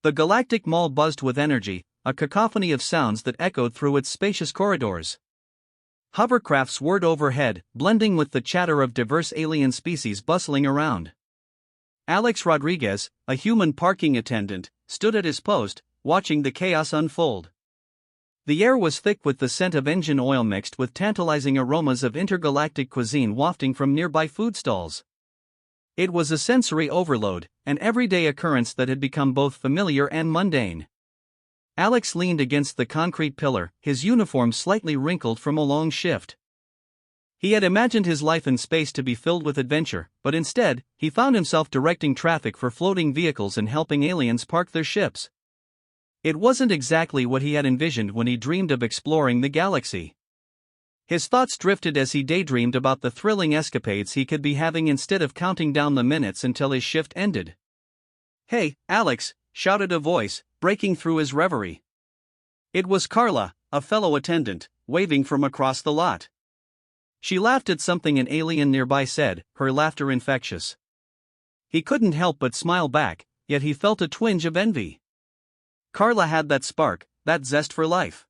The Galactic Mall buzzed with energy, a cacophony of sounds that echoed through its spacious corridors. Hovercrafts whirred overhead, blending with the chatter of diverse alien species bustling around. Alex Rodriguez, a human parking attendant, stood at his post, watching the chaos unfold. The air was thick with the scent of engine oil mixed with tantalizing aromas of intergalactic cuisine wafting from nearby food stalls. It was a sensory overload, an everyday occurrence that had become both familiar and mundane. Alex leaned against the concrete pillar, his uniform slightly wrinkled from a long shift. He had imagined his life in space to be filled with adventure, but instead, he found himself directing traffic for floating vehicles and helping aliens park their ships. It wasn't exactly what he had envisioned when he dreamed of exploring the galaxy. His thoughts drifted as he daydreamed about the thrilling escapades he could be having instead of counting down the minutes until his shift ended. "Hey, Alex," shouted a voice, breaking through his reverie. It was Carla, a fellow attendant, waving from across the lot. She laughed at something an alien nearby said, her laughter infectious. He couldn't help but smile back, yet he felt a twinge of envy. Carla had that spark, that zest for life.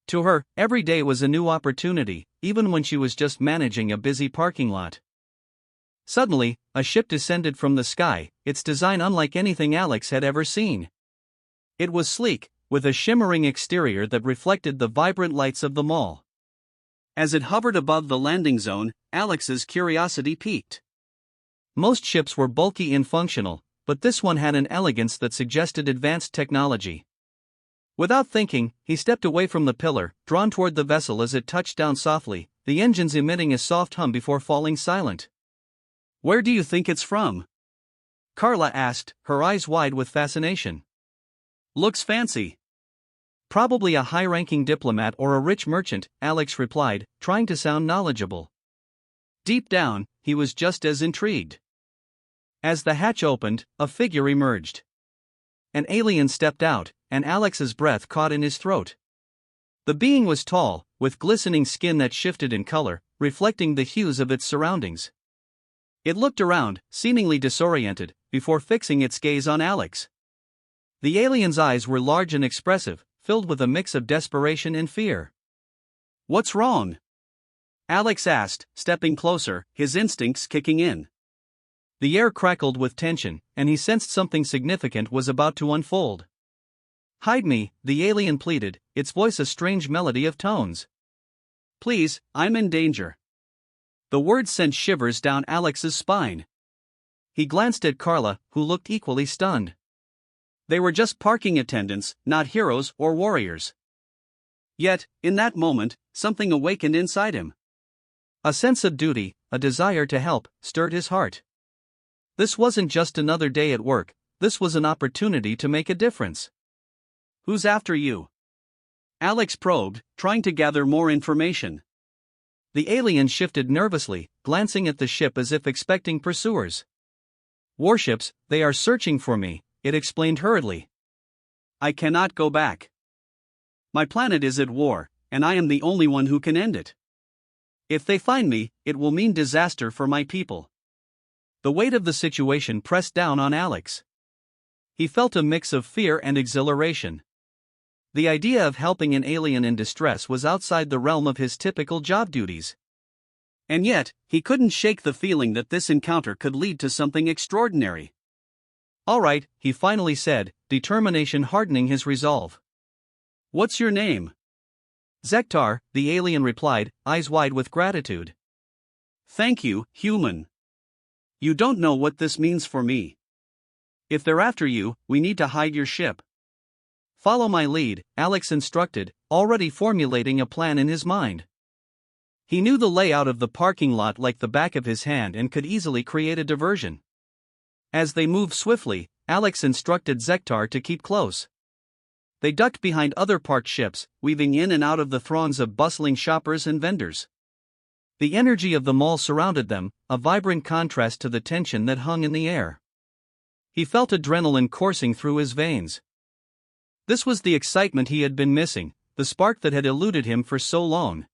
To her, every day was a new opportunity, even when she was just managing a busy parking lot. Suddenly, a ship descended from the sky, its design unlike anything Alex had ever seen. It was sleek, with a shimmering exterior that reflected the vibrant lights of the mall. As it hovered above the landing zone, Alex's curiosity piqued. Most ships were bulky and functional, but this one had an elegance that suggested advanced technology. Without thinking, he stepped away from the pillar, drawn toward the vessel as it touched down softly, the engines emitting a soft hum before falling silent. "Where do you think it's from?" Carla asked, her eyes wide with fascination. "Looks fancy." "Probably a high-ranking diplomat or a rich merchant," Alex replied, trying to sound knowledgeable. Deep down, he was just as intrigued. As the hatch opened, a figure emerged. An alien stepped out, and Alex's breath caught in his throat. The being was tall, with glistening skin that shifted in color, reflecting the hues of its surroundings. It looked around, seemingly disoriented, before fixing its gaze on Alex. The alien's eyes were large and expressive, filled with a mix of desperation and fear. "What's wrong?" Alex asked, stepping closer, his instincts kicking in. The air crackled with tension, and he sensed something significant was about to unfold. "Hide me," the alien pleaded, its voice a strange melody of tones. "Please, I'm in danger." The words sent shivers down Alex's spine. He glanced at Carla, who looked equally stunned. They were just parking attendants, not heroes or warriors. Yet, in that moment, something awakened inside him. A sense of duty, a desire to help, stirred his heart. This wasn't just another day at work, this was an opportunity to make a difference. "Who's after you?" Alex probed, trying to gather more information. The alien shifted nervously, glancing at the ship as if expecting pursuers. "Warships, they are searching for me," it explained hurriedly. "I cannot go back. My planet is at war, and I am the only one who can end it. If they find me, it will mean disaster for my people." The weight of the situation pressed down on Alex. He felt a mix of fear and exhilaration. The idea of helping an alien in distress was outside the realm of his typical job duties. And yet, he couldn't shake the feeling that this encounter could lead to something extraordinary. "All right," he finally said, determination hardening his resolve. "What's your name?" "Zektar," the alien replied, eyes wide with gratitude. "Thank you, human. You don't know what this means for me. If they're after you, we need to hide your ship." "Follow my lead," Alex instructed, already formulating a plan in his mind. He knew the layout of the parking lot like the back of his hand and could easily create a diversion. As they moved swiftly, Alex instructed Zektar to keep close. They ducked behind other parked ships, weaving in and out of the throngs of bustling shoppers and vendors. The energy of the mall surrounded them, a vibrant contrast to the tension that hung in the air. He felt adrenaline coursing through his veins. This was the excitement he had been missing, the spark that had eluded him for so long.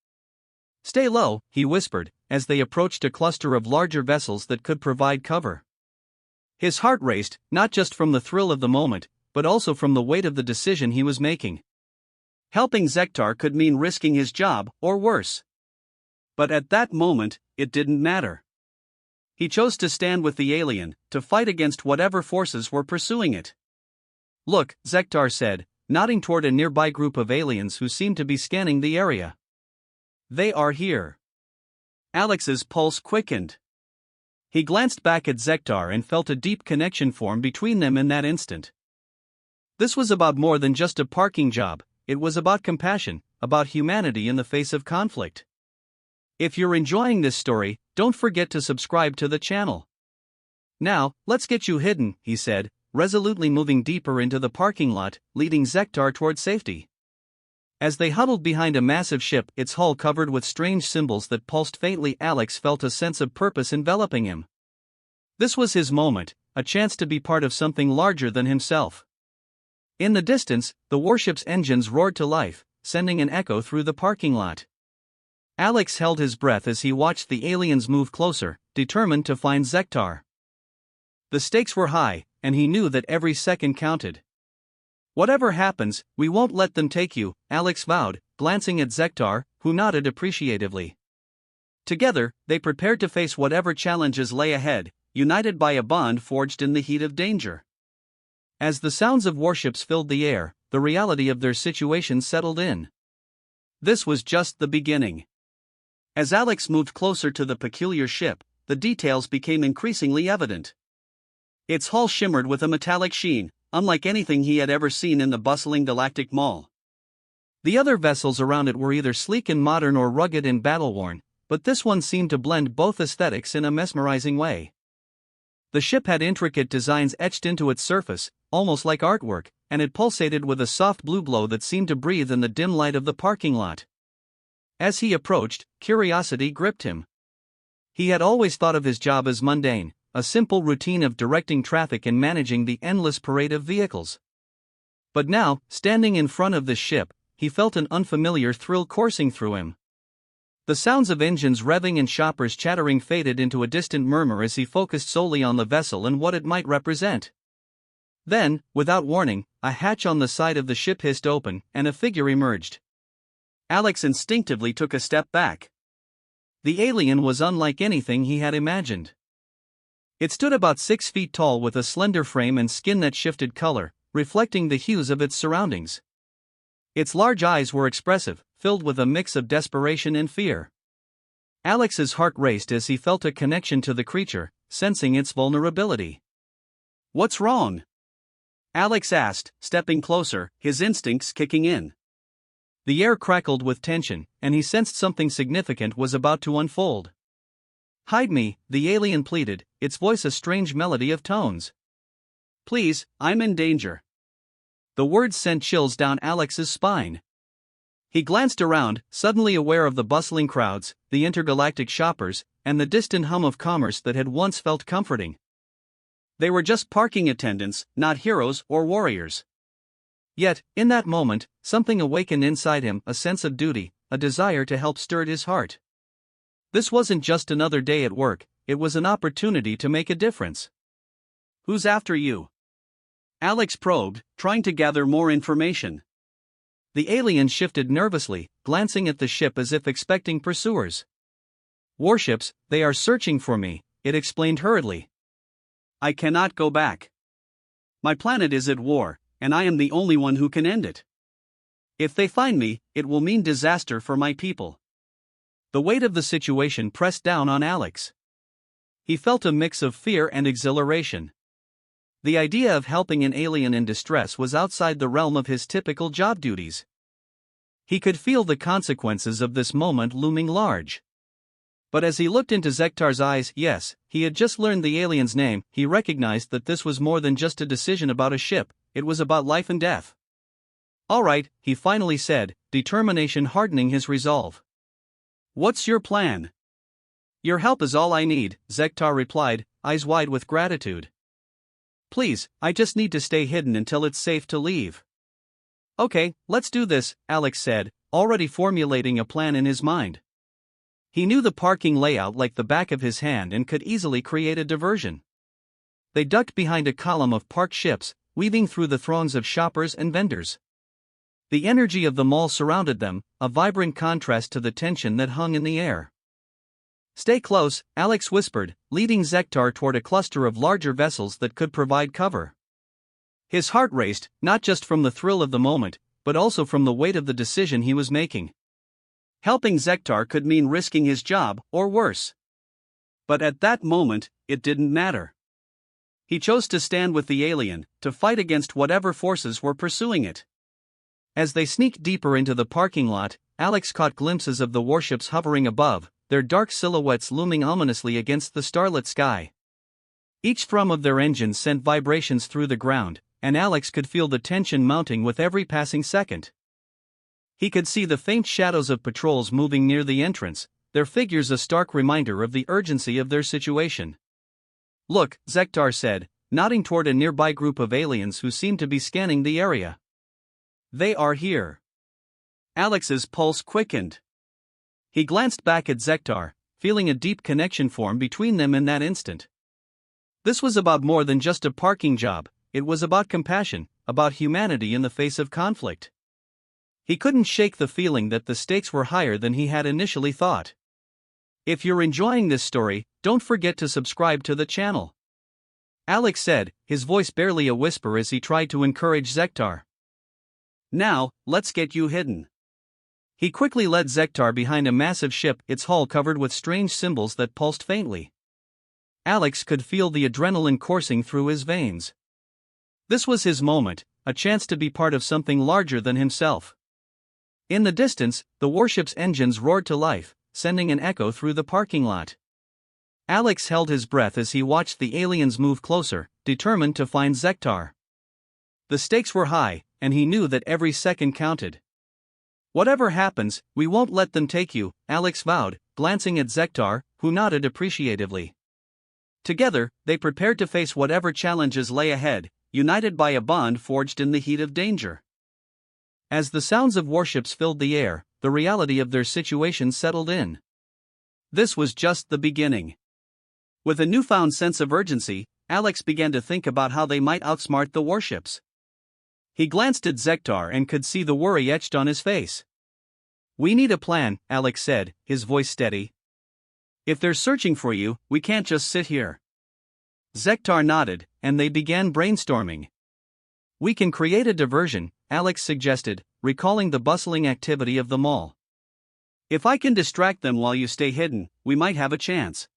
"Stay low," he whispered, as they approached a cluster of larger vessels that could provide cover. His heart raced, not just from the thrill of the moment, but also from the weight of the decision he was making. Helping Zektar could mean risking his job, or worse. But at that moment, it didn't matter. He chose to stand with the alien, to fight against whatever forces were pursuing it. "Look," Zektar said, nodding toward a nearby group of aliens who seemed to be scanning the area. "They are here." Alex's pulse quickened. He glanced back at Zektar and felt a deep connection form between them in that instant. This was about more than just a parking job, it was about compassion, about humanity in the face of conflict. If you're enjoying this story, don't forget to subscribe to the channel. "Now, let's get you hidden," he said, resolutely moving deeper into the parking lot, leading Zektar toward safety. As they huddled behind a massive ship, its hull covered with strange symbols that pulsed faintly, Alex felt a sense of purpose enveloping him. This was his moment, a chance to be part of something larger than himself. In the distance, the warship's engines roared to life, sending an echo through the parking lot. Alex held his breath as he watched the aliens move closer, determined to find Zektar. The stakes were high, and he knew that every second counted. "Whatever happens, we won't let them take you," Alex vowed, glancing at Zektar, who nodded appreciatively. Together, they prepared to face whatever challenges lay ahead, united by a bond forged in the heat of danger. As the sounds of warships filled the air, the reality of their situation settled in. This was just the beginning. As Alex moved closer to the peculiar ship, the details became increasingly evident. Its hull shimmered with a metallic sheen, unlike anything he had ever seen in the bustling galactic mall. The other vessels around it were either sleek and modern or rugged and battle-worn, but this one seemed to blend both aesthetics in a mesmerizing way. The ship had intricate designs etched into its surface, almost like artwork, and it pulsated with a soft blue glow that seemed to breathe in the dim light of the parking lot. As he approached, curiosity gripped him. He had always thought of his job as mundane, a simple routine of directing traffic and managing the endless parade of vehicles. But now, standing in front of this ship, he felt an unfamiliar thrill coursing through him. The sounds of engines revving and shoppers chattering faded into a distant murmur as he focused solely on the vessel and what it might represent. Then, without warning, a hatch on the side of the ship hissed open, and a figure emerged. Alex instinctively took a step back. The alien was unlike anything he had imagined. It stood about 6 feet tall with a slender frame and skin that shifted color, reflecting the hues of its surroundings. Its large eyes were expressive, filled with a mix of desperation and fear. Alex's heart raced as he felt a connection to the creature, sensing its vulnerability. "What's wrong?" Alex asked, stepping closer, his instincts kicking in. The air crackled with tension, and he sensed something significant was about to unfold. "Hide me," the alien pleaded, its voice a strange melody of tones. "Please, I'm in danger." The words sent chills down Alex's spine. He glanced around, suddenly aware of the bustling crowds, the intergalactic shoppers, and the distant hum of commerce that had once felt comforting. They were just parking attendants, not heroes or warriors. Yet, in that moment, something awakened inside him, a sense of duty, a desire to help stirred his heart. This wasn't just another day at work, it was an opportunity to make a difference. "Who's after you?" Alex probed, trying to gather more information. The alien shifted nervously, glancing at the ship as if expecting pursuers. "Warships, they are searching for me," it explained hurriedly. "I cannot go back. My planet is at war, and I am the only one who can end it. If they find me, it will mean disaster for my people." The weight of the situation pressed down on Alex. He felt a mix of fear and exhilaration. The idea of helping an alien in distress was outside the realm of his typical job duties. He could feel the consequences of this moment looming large. But as he looked into Zektar's eyes, yes, he had just learned the alien's name, he recognized that this was more than just a decision about a ship, it was about life and death. "All right," he finally said, determination hardening his resolve. "What's your plan?" "Your help is all I need," Zektar replied, eyes wide with gratitude. "Please, I just need to stay hidden until it's safe to leave." "Okay, let's do this," Alex said, already formulating a plan in his mind. He knew the parking layout like the back of his hand and could easily create a diversion. They ducked behind a column of parked ships, weaving through the throngs of shoppers and vendors. The energy of the mall surrounded them, a vibrant contrast to the tension that hung in the air. "Stay close," Alex whispered, leading Zektar toward a cluster of larger vessels that could provide cover. His heart raced, not just from the thrill of the moment, but also from the weight of the decision he was making. Helping Zektar could mean risking his job, or worse. But at that moment, it didn't matter. He chose to stand with the alien, to fight against whatever forces were pursuing it. As they sneaked deeper into the parking lot, Alex caught glimpses of the warships hovering above, their dark silhouettes looming ominously against the starlit sky. Each thrum of their engines sent vibrations through the ground, and Alex could feel the tension mounting with every passing second. He could see the faint shadows of patrols moving near the entrance, their figures a stark reminder of the urgency of their situation. "Look," Zektar said, nodding toward a nearby group of aliens who seemed to be scanning the area. "They are here." Alex's pulse quickened. He glanced back at Zektar, feeling a deep connection form between them in that instant. This was about more than just a parking job, it was about compassion, about humanity in the face of conflict. He couldn't shake the feeling that the stakes were higher than he had initially thought. If you're enjoying this story, don't forget to subscribe to the channel, Alex said, his voice barely a whisper as he tried to encourage Zektar. "Now, let's get you hidden." He quickly led Zektar behind a massive ship, its hull covered with strange symbols that pulsed faintly. Alex could feel the adrenaline coursing through his veins. This was his moment, a chance to be part of something larger than himself. In the distance, the warship's engines roared to life, sending an echo through the parking lot. Alex held his breath as he watched the aliens move closer, determined to find Zektar. The stakes were high, and he knew that every second counted. "Whatever happens, we won't let them take you," Alex vowed, glancing at Zektar, who nodded appreciatively. Together, they prepared to face whatever challenges lay ahead, united by a bond forged in the heat of danger. As the sounds of warships filled the air, the reality of their situation settled in. This was just the beginning. With a newfound sense of urgency, Alex began to think about how they might outsmart the warships. He glanced at Zektar and could see the worry etched on his face. "We need a plan," Alex said, his voice steady. "If they're searching for you, we can't just sit here." Zektar nodded, and they began brainstorming. "We can create a diversion," Alex suggested, recalling the bustling activity of the mall. "If I can distract them while you stay hidden, we might have a chance."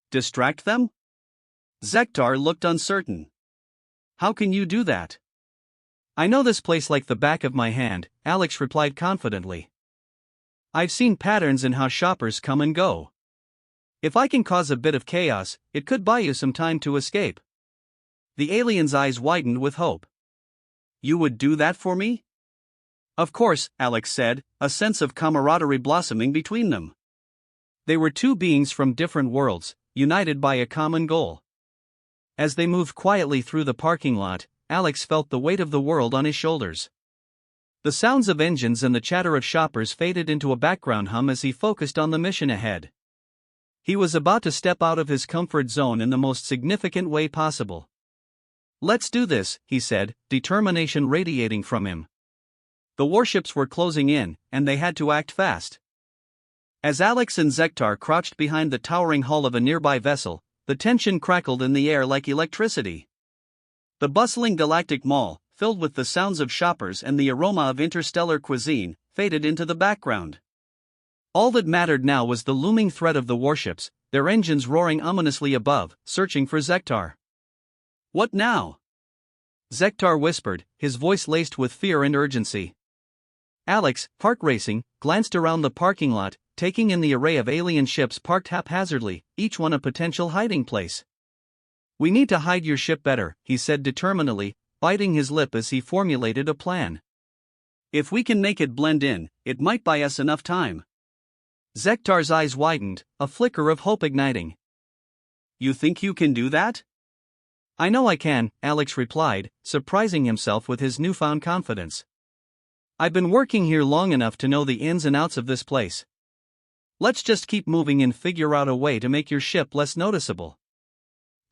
"Distract them?" Zektar looked uncertain. "How can you do that?" "I know this place like the back of my hand," Alex replied confidently. "I've seen patterns in how shoppers come and go. If I can cause a bit of chaos, it could buy you some time to escape." The alien's eyes widened with hope. "You would do that for me?" "Of course," Alex said, a sense of camaraderie blossoming between them. They were two beings from different worlds, united by a common goal. As they moved quietly through the parking lot, Alex felt the weight of the world on his shoulders. The sounds of engines and the chatter of shoppers faded into a background hum as he focused on the mission ahead. He was about to step out of his comfort zone in the most significant way possible. "Let's do this," he said, determination radiating from him. The warships were closing in, and they had to act fast. As Alex and Zektar crouched behind the towering hull of a nearby vessel, the tension crackled in the air like electricity. The bustling galactic mall, filled with the sounds of shoppers and the aroma of interstellar cuisine, faded into the background. All that mattered now was the looming threat of the warships, their engines roaring ominously above, searching for Zektar. "What now?" Zektar whispered, his voice laced with fear and urgency. Alex, heart racing, glanced around the parking lot, taking in the array of alien ships parked haphazardly, each one a potential hiding place. "We need to hide your ship better," he said determinedly, biting his lip as he formulated a plan. "If we can make it blend in, it might buy us enough time." Zektar's eyes widened, a flicker of hope igniting. "You think you can do that?" "I know I can," Alex replied, surprising himself with his newfound confidence. "I've been working here long enough to know the ins and outs of this place. Let's just keep moving and figure out a way to make your ship less noticeable."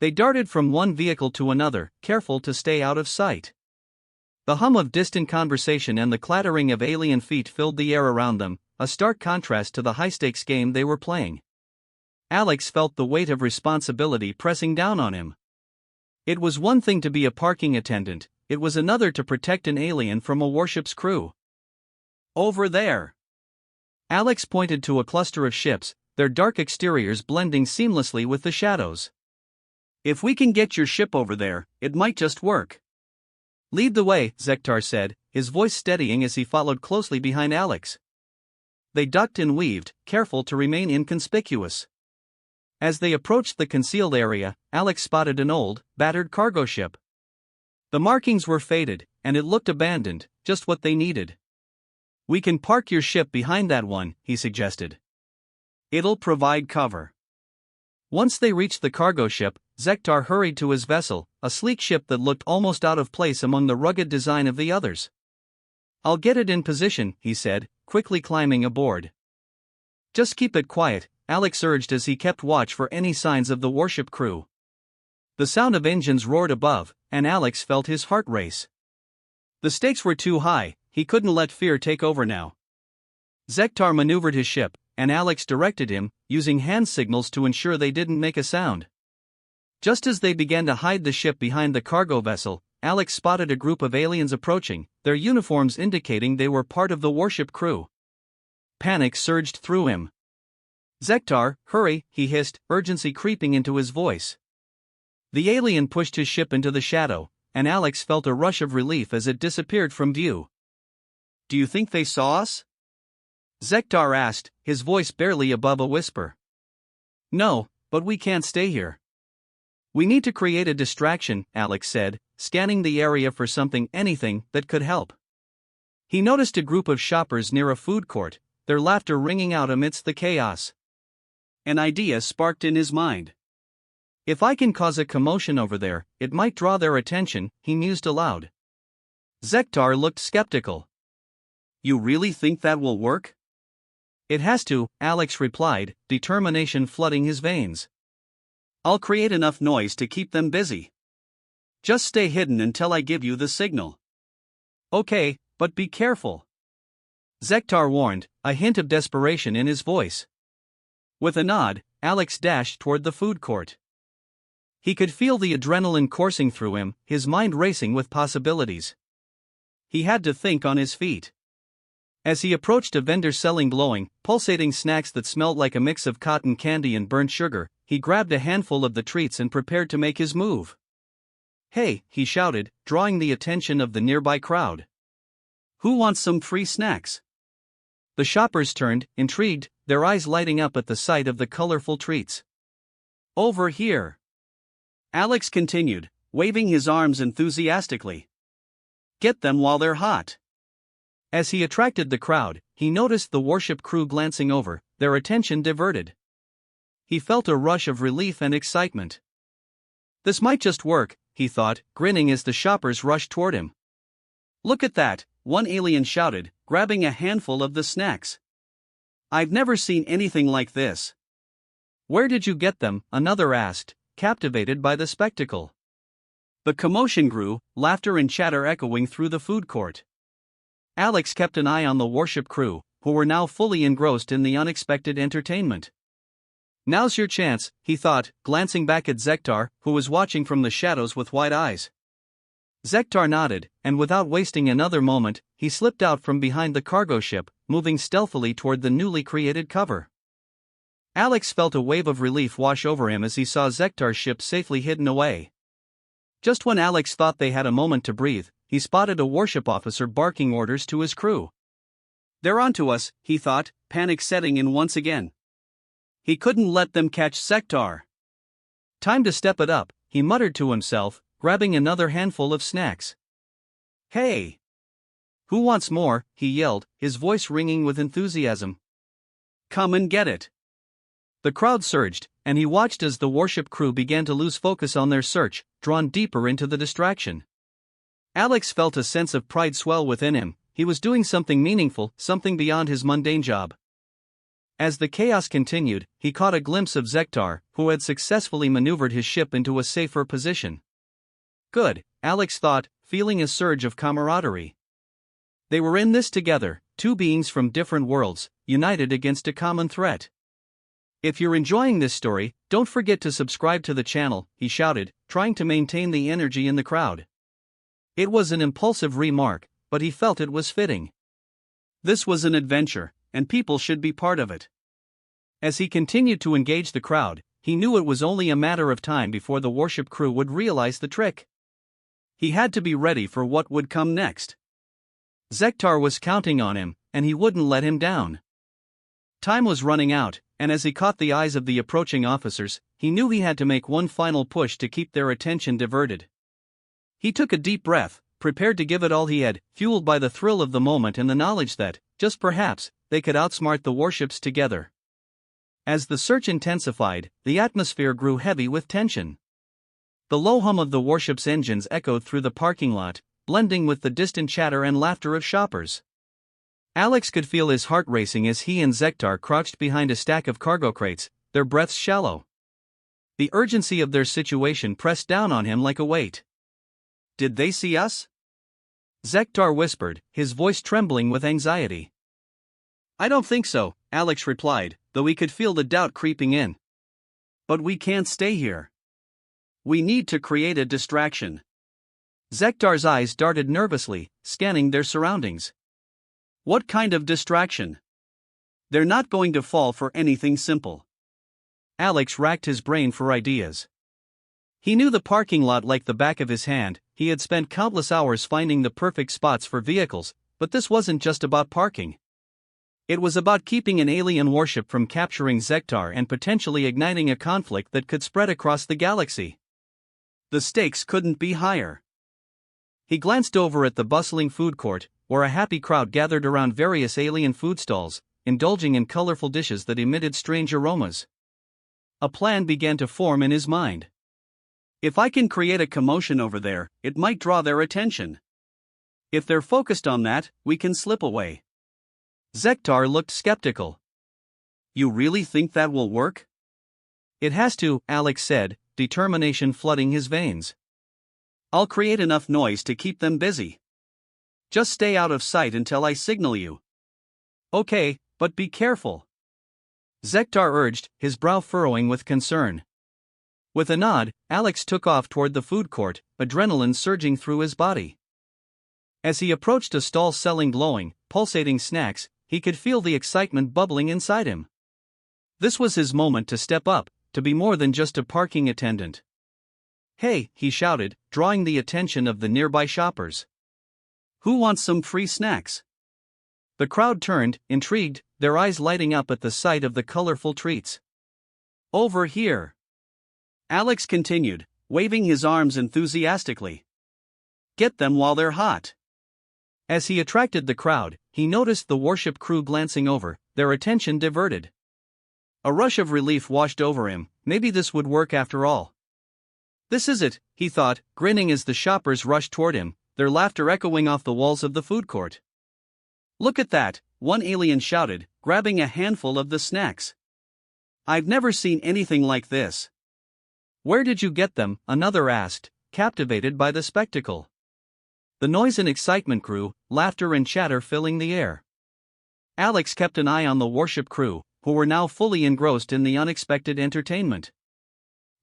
They darted from one vehicle to another, careful to stay out of sight. The hum of distant conversation and the clattering of alien feet filled the air around them, a stark contrast to the high-stakes game they were playing. Alex felt the weight of responsibility pressing down on him. It was one thing to be a parking attendant, it was another to protect an alien from a warship's crew. Over there. Alex pointed to a cluster of ships, their dark exteriors blending seamlessly with the shadows. If we can get your ship over there, it might just work. Lead the way, Zektar said, his voice steadying as he followed closely behind Alex. They ducked and weaved, careful to remain inconspicuous. As they approached the concealed area, Alex spotted an old, battered cargo ship. The markings were faded, and it looked abandoned, just what they needed. We can park your ship behind that one, he suggested. It'll provide cover. Once they reached the cargo ship, Zektar hurried to his vessel, a sleek ship that looked almost out of place among the rugged design of the others. I'll get it in position, he said, quickly climbing aboard. Just keep it quiet, Alex urged as he kept watch for any signs of the warship crew. The sound of engines roared above, and Alex felt his heart race. The stakes were too high, he couldn't let fear take over now. Zektar maneuvered his ship, and Alex directed him, using hand signals to ensure they didn't make a sound. Just as they began to hide the ship behind the cargo vessel, Alex spotted a group of aliens approaching, their uniforms indicating they were part of the warship crew. Panic surged through him. Zektar, hurry, he hissed, urgency creeping into his voice. The alien pushed his ship into the shadow, and Alex felt a rush of relief as it disappeared from view. Do you think they saw us? Zektar asked, his voice barely above a whisper. No, but we can't stay here. We need to create a distraction, Alex said, scanning the area for anything that could help. He noticed a group of shoppers near a food court, their laughter ringing out amidst the chaos. An idea sparked in his mind. If I can cause a commotion over there, it might draw their attention, he mused aloud. Zektar looked skeptical. You really think that will work? It has to, Alex replied, determination flooding his veins. I'll create enough noise to keep them busy. Just stay hidden until I give you the signal. Okay, but be careful. Zektar warned, a hint of desperation in his voice. With a nod, Alex dashed toward the food court. He could feel the adrenaline coursing through him, his mind racing with possibilities. He had to think on his feet. As he approached a vendor selling glowing, pulsating snacks that smelled like a mix of cotton candy and burnt sugar, he grabbed a handful of the treats and prepared to make his move. Hey, he shouted, drawing the attention of the nearby crowd. Who wants some free snacks? The shoppers turned, intrigued, their eyes lighting up at the sight of the colorful treats. Over here. Alex continued, waving his arms enthusiastically. Get them while they're hot. As he attracted the crowd, he noticed the warship crew glancing over, their attention diverted. He felt a rush of relief and excitement. This might just work, he thought, grinning as the shoppers rushed toward him. Look at that, one alien shouted, grabbing a handful of the snacks. I've never seen anything like this. Where did you get them? Another asked, captivated by the spectacle. The commotion grew, laughter and chatter echoing through the food court. Alex kept an eye on the warship crew, who were now fully engrossed in the unexpected entertainment. Now's your chance, he thought, glancing back at Zektar, who was watching from the shadows with wide eyes. Zektar nodded, and without wasting another moment, he slipped out from behind the cargo ship, moving stealthily toward the newly created cover. Alex felt a wave of relief wash over him as he saw Zektar's ship safely hidden away. Just when Alex thought they had a moment to breathe, he spotted a warship officer barking orders to his crew. They're onto us, he thought, panic setting in once again. He couldn't let them catch Zektar. Time to step it up, he muttered to himself, grabbing another handful of snacks. Hey! Who wants more? He yelled, his voice ringing with enthusiasm. Come and get it. The crowd surged, and he watched as the warship crew began to lose focus on their search, drawn deeper into the distraction. Alex felt a sense of pride swell within him, he was doing something meaningful, something beyond his mundane job. As the chaos continued, he caught a glimpse of Zektar, who had successfully maneuvered his ship into a safer position. Good, Alex thought, feeling a surge of camaraderie. They were in this together, two beings from different worlds, united against a common threat. If you're enjoying this story, don't forget to subscribe to the channel, he shouted, trying to maintain the energy in the crowd. It was an impulsive remark, but he felt it was fitting. This was an adventure, and people should be part of it. As he continued to engage the crowd, he knew it was only a matter of time before the warship crew would realize the trick. He had to be ready for what would come next. Zektar was counting on him, and he wouldn't let him down. Time was running out, and as he caught the eyes of the approaching officers, he knew he had to make one final push to keep their attention diverted. He took a deep breath, prepared to give it all he had, fueled by the thrill of the moment and the knowledge that, just perhaps, they could outsmart the warships together. As the search intensified, the atmosphere grew heavy with tension. The low hum of the warship's engines echoed through the parking lot, blending with the distant chatter and laughter of shoppers. Alex could feel his heart racing as he and Zektar crouched behind a stack of cargo crates, their breaths shallow. The urgency of their situation pressed down on him like a weight. "Did they see us?" Zektar whispered, his voice trembling with anxiety. "I don't think so," Alex replied, though he could feel the doubt creeping in. "But we can't stay here. We need to create a distraction." Zektar's eyes darted nervously, scanning their surroundings. "What kind of distraction? They're not going to fall for anything simple." Alex racked his brain for ideas. He knew the parking lot like the back of his hand. He had spent countless hours finding the perfect spots for vehicles, but this wasn't just about parking. It was about keeping an alien warship from capturing Zektar and potentially igniting a conflict that could spread across the galaxy. The stakes couldn't be higher. He glanced over at the bustling food court, where a happy crowd gathered around various alien food stalls, indulging in colorful dishes that emitted strange aromas. A plan began to form in his mind. If I can create a commotion over there, it might draw their attention. If they're focused on that, we can slip away. Zektar looked skeptical. "You really think that will work?" "It has to," Alex said, determination flooding his veins. "I'll create enough noise to keep them busy. Just stay out of sight until I signal you." "Okay, but be careful," Zektar urged, his brow furrowing with concern. With a nod, Alex took off toward the food court, adrenaline surging through his body. As he approached a stall selling glowing, pulsating snacks, he could feel the excitement bubbling inside him. This was his moment to step up, to be more than just a parking attendant. "Hey," he shouted, drawing the attention of the nearby shoppers. "Who wants some free snacks?" The crowd turned, intrigued, their eyes lighting up at the sight of the colorful treats. "Over here," Alex continued, waving his arms enthusiastically. "Get them while they're hot." As he attracted the crowd, he noticed the warship crew glancing over, their attention diverted. A rush of relief washed over him. Maybe this would work after all. "This is it," he thought, grinning as the shoppers rushed toward him, their laughter echoing off the walls of the food court. "Look at that," one alien shouted, grabbing a handful of the snacks. "I've never seen anything like this." "Where did you get them?" another asked, captivated by the spectacle. The noise and excitement grew, laughter and chatter filling the air. Alex kept an eye on the warship crew, who were now fully engrossed in the unexpected entertainment.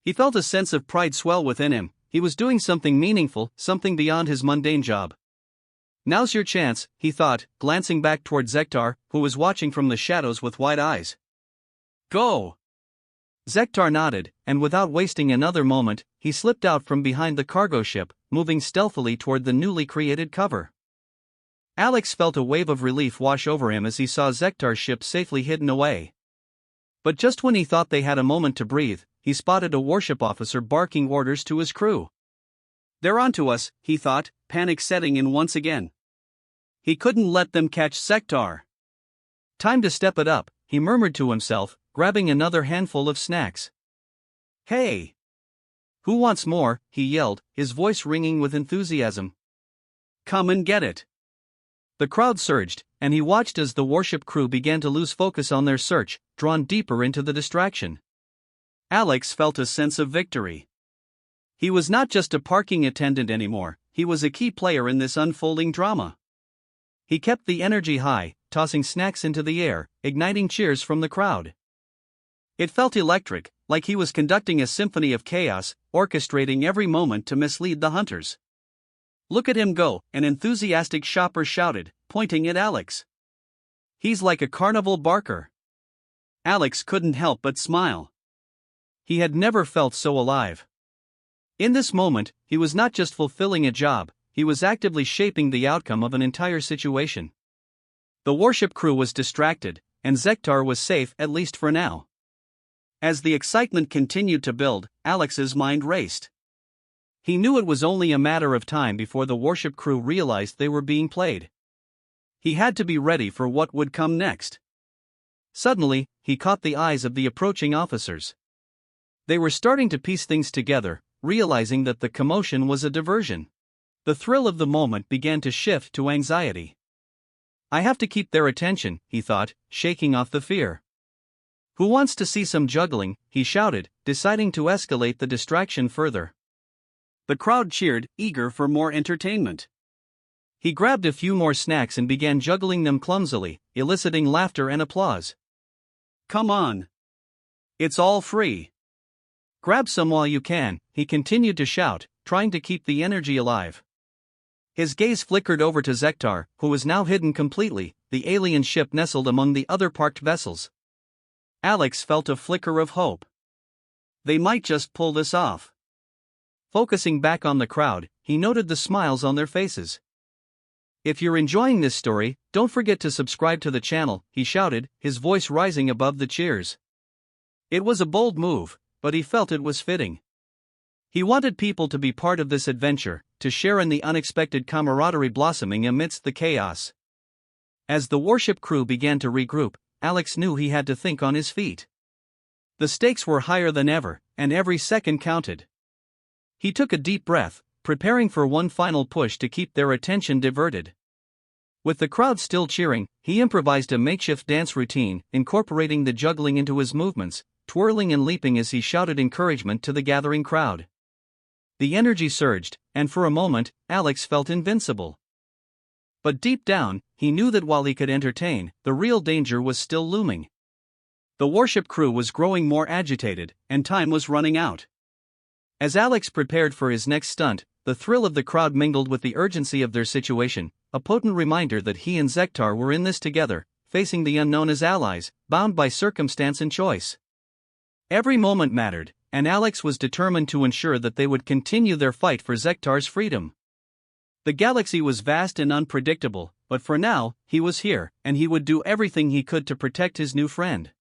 He felt a sense of pride swell within him. He was doing something meaningful, something beyond his mundane job. "Now's your chance," he thought, glancing back toward Zektar, who was watching from the shadows with wide eyes. "Go!" Zektar nodded, and without wasting another moment, he slipped out from behind the cargo ship, moving stealthily toward the newly created cover. Alex felt a wave of relief wash over him as he saw Zektar's ship safely hidden away. But just when he thought they had a moment to breathe, he spotted a warship officer barking orders to his crew. "They're onto us," he thought, panic setting in once again. He couldn't let them catch Zektar. "Time to step it up," he murmured to himself, grabbing another handful of snacks. "Hey! Who wants more?" he yelled, his voice ringing with enthusiasm. "Come and get it." The crowd surged, and he watched as the warship crew began to lose focus on their search, drawn deeper into the distraction. Alex felt a sense of victory. He was not just a parking attendant anymore, he was a key player in this unfolding drama. He kept the energy high, tossing snacks into the air, igniting cheers from the crowd. It felt electric, like he was conducting a symphony of chaos, orchestrating every moment to mislead the hunters. "Look at him go," an enthusiastic shopper shouted, pointing at Alex. "He's like a carnival barker." Alex couldn't help but smile. He had never felt so alive. In this moment, he was not just fulfilling a job, he was actively shaping the outcome of an entire situation. The warship crew was distracted, and Zektar was safe at least for now. As the excitement continued to build, Alex's mind raced. He knew it was only a matter of time before the warship crew realized they were being played. He had to be ready for what would come next. Suddenly, he caught the eyes of the approaching officers. They were starting to piece things together, realizing that the commotion was a diversion. The thrill of the moment began to shift to anxiety. "I have to keep their attention," he thought, shaking off the fear. "Who wants to see some juggling?" he shouted, deciding to escalate the distraction further. The crowd cheered, eager for more entertainment. He grabbed a few more snacks and began juggling them clumsily, eliciting laughter and applause. "Come on. It's all free. Grab some while you can," he continued to shout, trying to keep the energy alive. His gaze flickered over to Zektar, who was now hidden completely, the alien ship nestled among the other parked vessels. Alex felt a flicker of hope. They might just pull this off. Focusing back on the crowd, he noted the smiles on their faces. "If you're enjoying this story, don't forget to subscribe to the channel," he shouted, his voice rising above the cheers. It was a bold move, but he felt it was fitting. He wanted people to be part of this adventure, to share in the unexpected camaraderie blossoming amidst the chaos. As the warship crew began to regroup, Alex knew he had to think on his feet. The stakes were higher than ever, and every second counted. He took a deep breath, preparing for one final push to keep their attention diverted. With the crowd still cheering, he improvised a makeshift dance routine, incorporating the juggling into his movements, twirling and leaping as he shouted encouragement to the gathering crowd. The energy surged, and for a moment, Alex felt invincible. But deep down, he knew that while he could entertain, the real danger was still looming. The warship crew was growing more agitated, and time was running out. As Alex prepared for his next stunt, the thrill of the crowd mingled with the urgency of their situation, a potent reminder that he and Zektar were in this together, facing the unknown as allies, bound by circumstance and choice. Every moment mattered, and Alex was determined to ensure that they would continue their fight for Zektar's freedom. The galaxy was vast and unpredictable, but for now, he was here, and he would do everything he could to protect his new friend.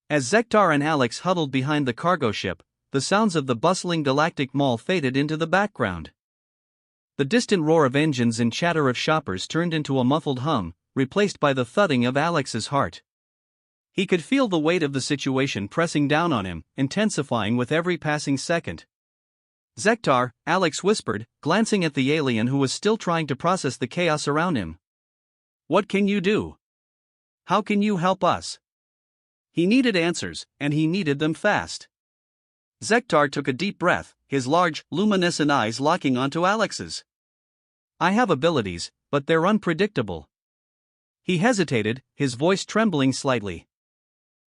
As Zektar and Alex huddled behind the cargo ship, the sounds of the bustling galactic mall faded into the background. The distant roar of engines and chatter of shoppers turned into a muffled hum, replaced by the thudding of Alex's heart. He could feel the weight of the situation pressing down on him, intensifying with every passing second. "Zektar," Alex whispered, glancing at the alien who was still trying to process the chaos around him. "What can you do? How can you help us?" He needed answers, and he needed them fast. Zektar took a deep breath, his large, luminescent eyes locking onto Alex's. "I have abilities, but they're unpredictable." He hesitated, his voice trembling slightly.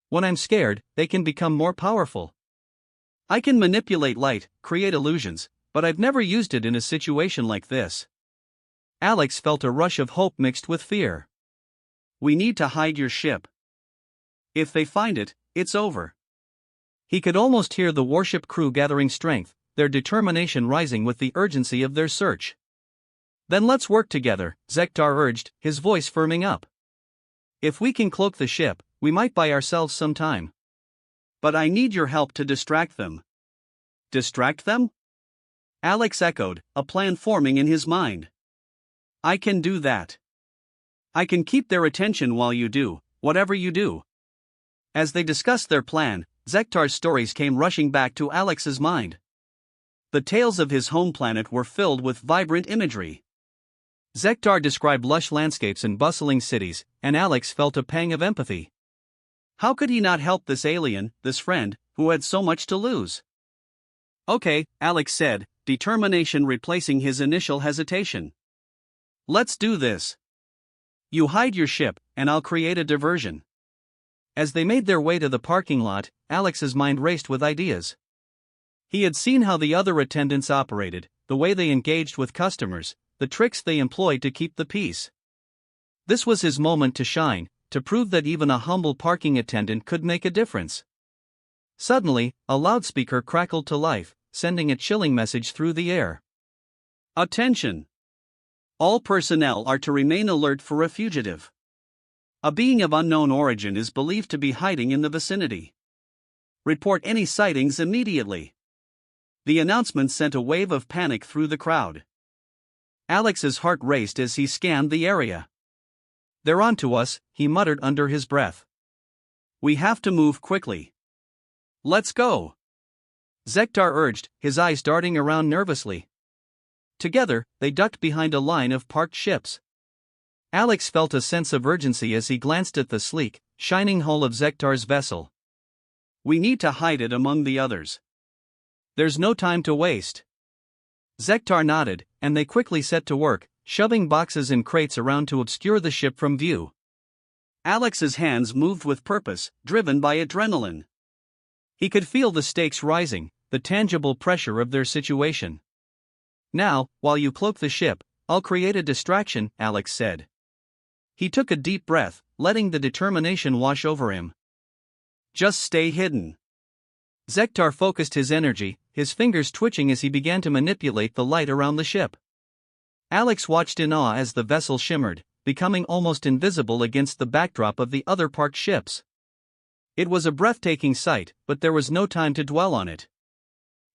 "When I'm scared, they can become more powerful. I can manipulate light, create illusions, but I've never used it in a situation like this." Alex felt a rush of hope mixed with fear. "We need to hide your ship. If they find it, it's over." He could almost hear the warship crew gathering strength, their determination rising with the urgency of their search. "Then let's work together," Zektar urged, his voice firming up. "If we can cloak the ship, we might buy ourselves some time. But I need your help to distract them." "Distract them?" Alex echoed, a plan forming in his mind. "I can do that. I can keep their attention while you do, whatever you do." As they discussed their plan, Zektar's stories came rushing back to Alex's mind. The tales of his home planet were filled with vibrant imagery. Zektar described lush landscapes and bustling cities, and Alex felt a pang of empathy. How could he not help this alien, this friend, who had so much to lose? Okay, Alex said, determination replacing his initial hesitation. Let's do this. You hide your ship, and I'll create a diversion. As they made their way to the parking lot, Alex's mind raced with ideas. He had seen how the other attendants operated, the way they engaged with customers, the tricks they employed to keep the peace. This was his moment to shine, to prove that even a humble parking attendant could make a difference. Suddenly, a loudspeaker crackled to life, sending a chilling message through the air. Attention! All personnel are to remain alert for a fugitive. A being of unknown origin is believed to be hiding in the vicinity. Report any sightings immediately. The announcement sent a wave of panic through the crowd. Alex's heart raced as he scanned the area. They're on to us, he muttered under his breath. We have to move quickly. Let's go. Zektar urged, his eyes darting around nervously. Together, they ducked behind a line of parked ships. Alex felt a sense of urgency as he glanced at the sleek, shining hull of Zektar's vessel. We need to hide it among the others. There's no time to waste. Zektar nodded, and they quickly set to work, shoving boxes and crates around to obscure the ship from view. Alex's hands moved with purpose, driven by adrenaline. He could feel the stakes rising, the tangible pressure of their situation. Now, while you cloak the ship, I'll create a distraction, Alex said. He took a deep breath, letting the determination wash over him. Just stay hidden. Zektar focused his energy, his fingers twitching as he began to manipulate the light around the ship. Alex watched in awe as the vessel shimmered, becoming almost invisible against the backdrop of the other parked ships. It was a breathtaking sight, but there was no time to dwell on it.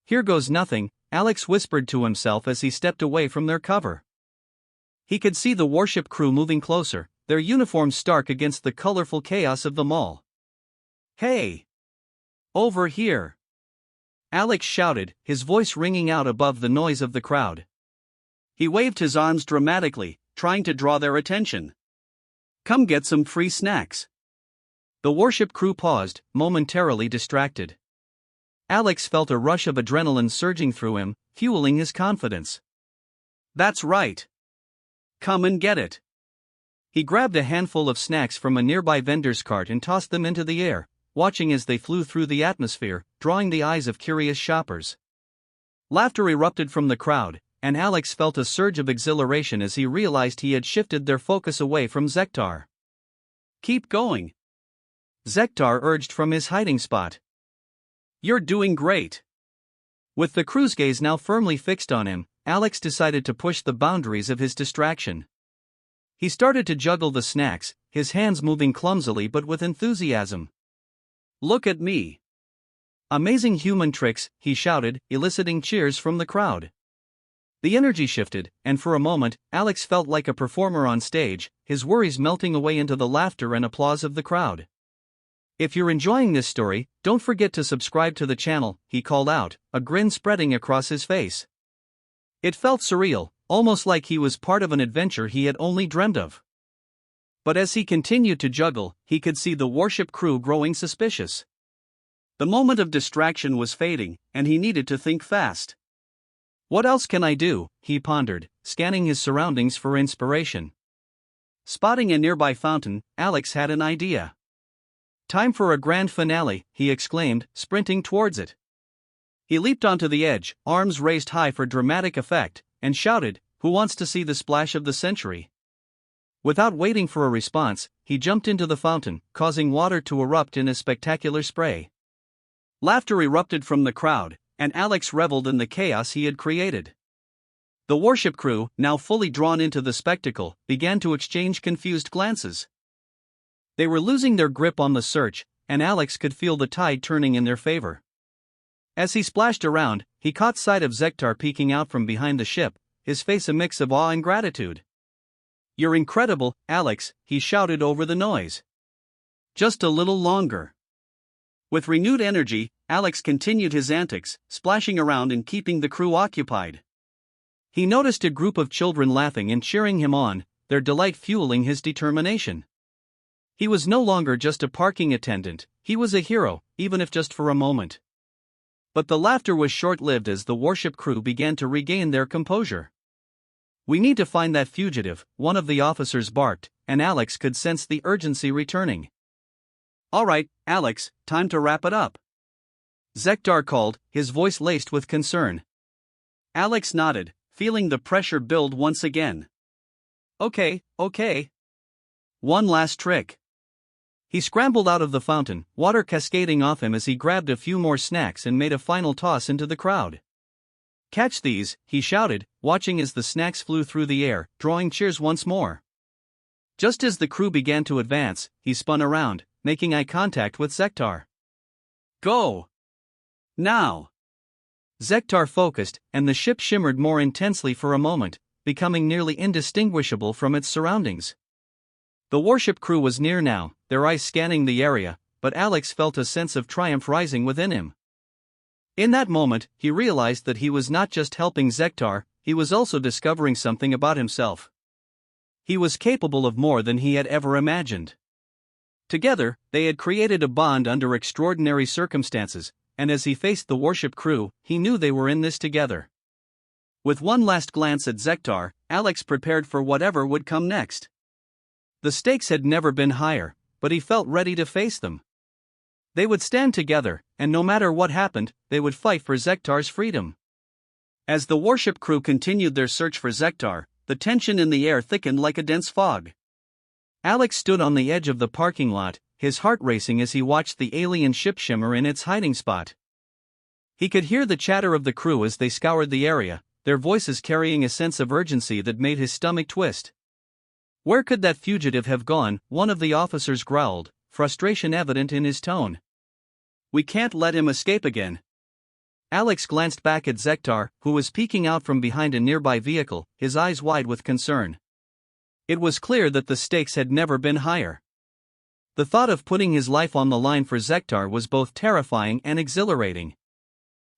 Here goes nothing, Alex whispered to himself as he stepped away from their cover. He could see the warship crew moving closer, their uniforms stark against the colorful chaos of the mall. Hey! Over here! Alex shouted, his voice ringing out above the noise of the crowd. He waved his arms dramatically, trying to draw their attention. Come get some free snacks. The warship crew paused, momentarily distracted. Alex felt a rush of adrenaline surging through him, fueling his confidence. That's right. Come and get it. He grabbed a handful of snacks from a nearby vendor's cart and tossed them into the air, watching as they flew through the atmosphere, drawing the eyes of curious shoppers. Laughter erupted from the crowd, and Alex felt a surge of exhilaration as he realized he had shifted their focus away from Zektar. Keep going. Zektar urged from his hiding spot. You're doing great. With the crew's gaze now firmly fixed on him, Alex decided to push the boundaries of his distraction. He started to juggle the snacks, his hands moving clumsily but with enthusiasm. Look at me. Amazing human tricks, he shouted, eliciting cheers from the crowd. The energy shifted, and for a moment, Alex felt like a performer on stage, his worries melting away into the laughter and applause of the crowd. If you're enjoying this story, don't forget to subscribe to the channel, he called out, a grin spreading across his face. It felt surreal, almost like he was part of an adventure he had only dreamed of. But as he continued to juggle, he could see the warship crew growing suspicious. The moment of distraction was fading, and he needed to think fast. What else can I do, he pondered, scanning his surroundings for inspiration. Spotting a nearby fountain, Alex had an idea. Time for a grand finale, he exclaimed, sprinting towards it. He leaped onto the edge, arms raised high for dramatic effect, and shouted, "Who wants to see the splash of the century?" Without waiting for a response, he jumped into the fountain, causing water to erupt in a spectacular spray. Laughter erupted from the crowd, and Alex reveled in the chaos he had created. The warship crew, now fully drawn into the spectacle, began to exchange confused glances. They were losing their grip on the search, and Alex could feel the tide turning in their favor. As he splashed around, he caught sight of Zektar peeking out from behind the ship, his face a mix of awe and gratitude. "You're incredible, Alex," he shouted over the noise. "Just a little longer." With renewed energy, Alex continued his antics, splashing around and keeping the crew occupied. He noticed a group of children laughing and cheering him on, their delight fueling his determination. He was no longer just a parking attendant, he was a hero, even if just for a moment. But the laughter was short-lived as the warship crew began to regain their composure. "We need to find that fugitive," one of the officers barked, and Alex could sense the urgency returning. "All right, Alex, time to wrap it up," Zektar called, his voice laced with concern. Alex nodded, feeling the pressure build once again. Okay. One last trick." He scrambled out of the fountain, water cascading off him as he grabbed a few more snacks and made a final toss into the crowd. "Catch these," he shouted, watching as the snacks flew through the air, drawing cheers once more. Just as the crew began to advance, he spun around, making eye contact with Zektar. "Go! Now!" Zektar focused, and the ship shimmered more intensely for a moment, becoming nearly indistinguishable from its surroundings. The warship crew was near now, their eyes scanning the area, but Alex felt a sense of triumph rising within him. In that moment, he realized that he was not just helping Zektar, he was also discovering something about himself. He was capable of more than he had ever imagined. Together, they had created a bond under extraordinary circumstances, and as he faced the warship crew, he knew they were in this together. With one last glance at Zektar, Alex prepared for whatever would come next. The stakes had never been higher, but he felt ready to face them. They would stand together, and no matter what happened, they would fight for Zektar's freedom. As the warship crew continued their search for Zektar, the tension in the air thickened like a dense fog. Alex stood on the edge of the parking lot, his heart racing as he watched the alien ship shimmer in its hiding spot. He could hear the chatter of the crew as they scoured the area, their voices carrying a sense of urgency that made his stomach twist. "Where could that fugitive have gone?" one of the officers growled, frustration evident in his tone. "We can't let him escape again." Alex glanced back at Zektar, who was peeking out from behind a nearby vehicle, his eyes wide with concern. It was clear that the stakes had never been higher. The thought of putting his life on the line for Zektar was both terrifying and exhilarating.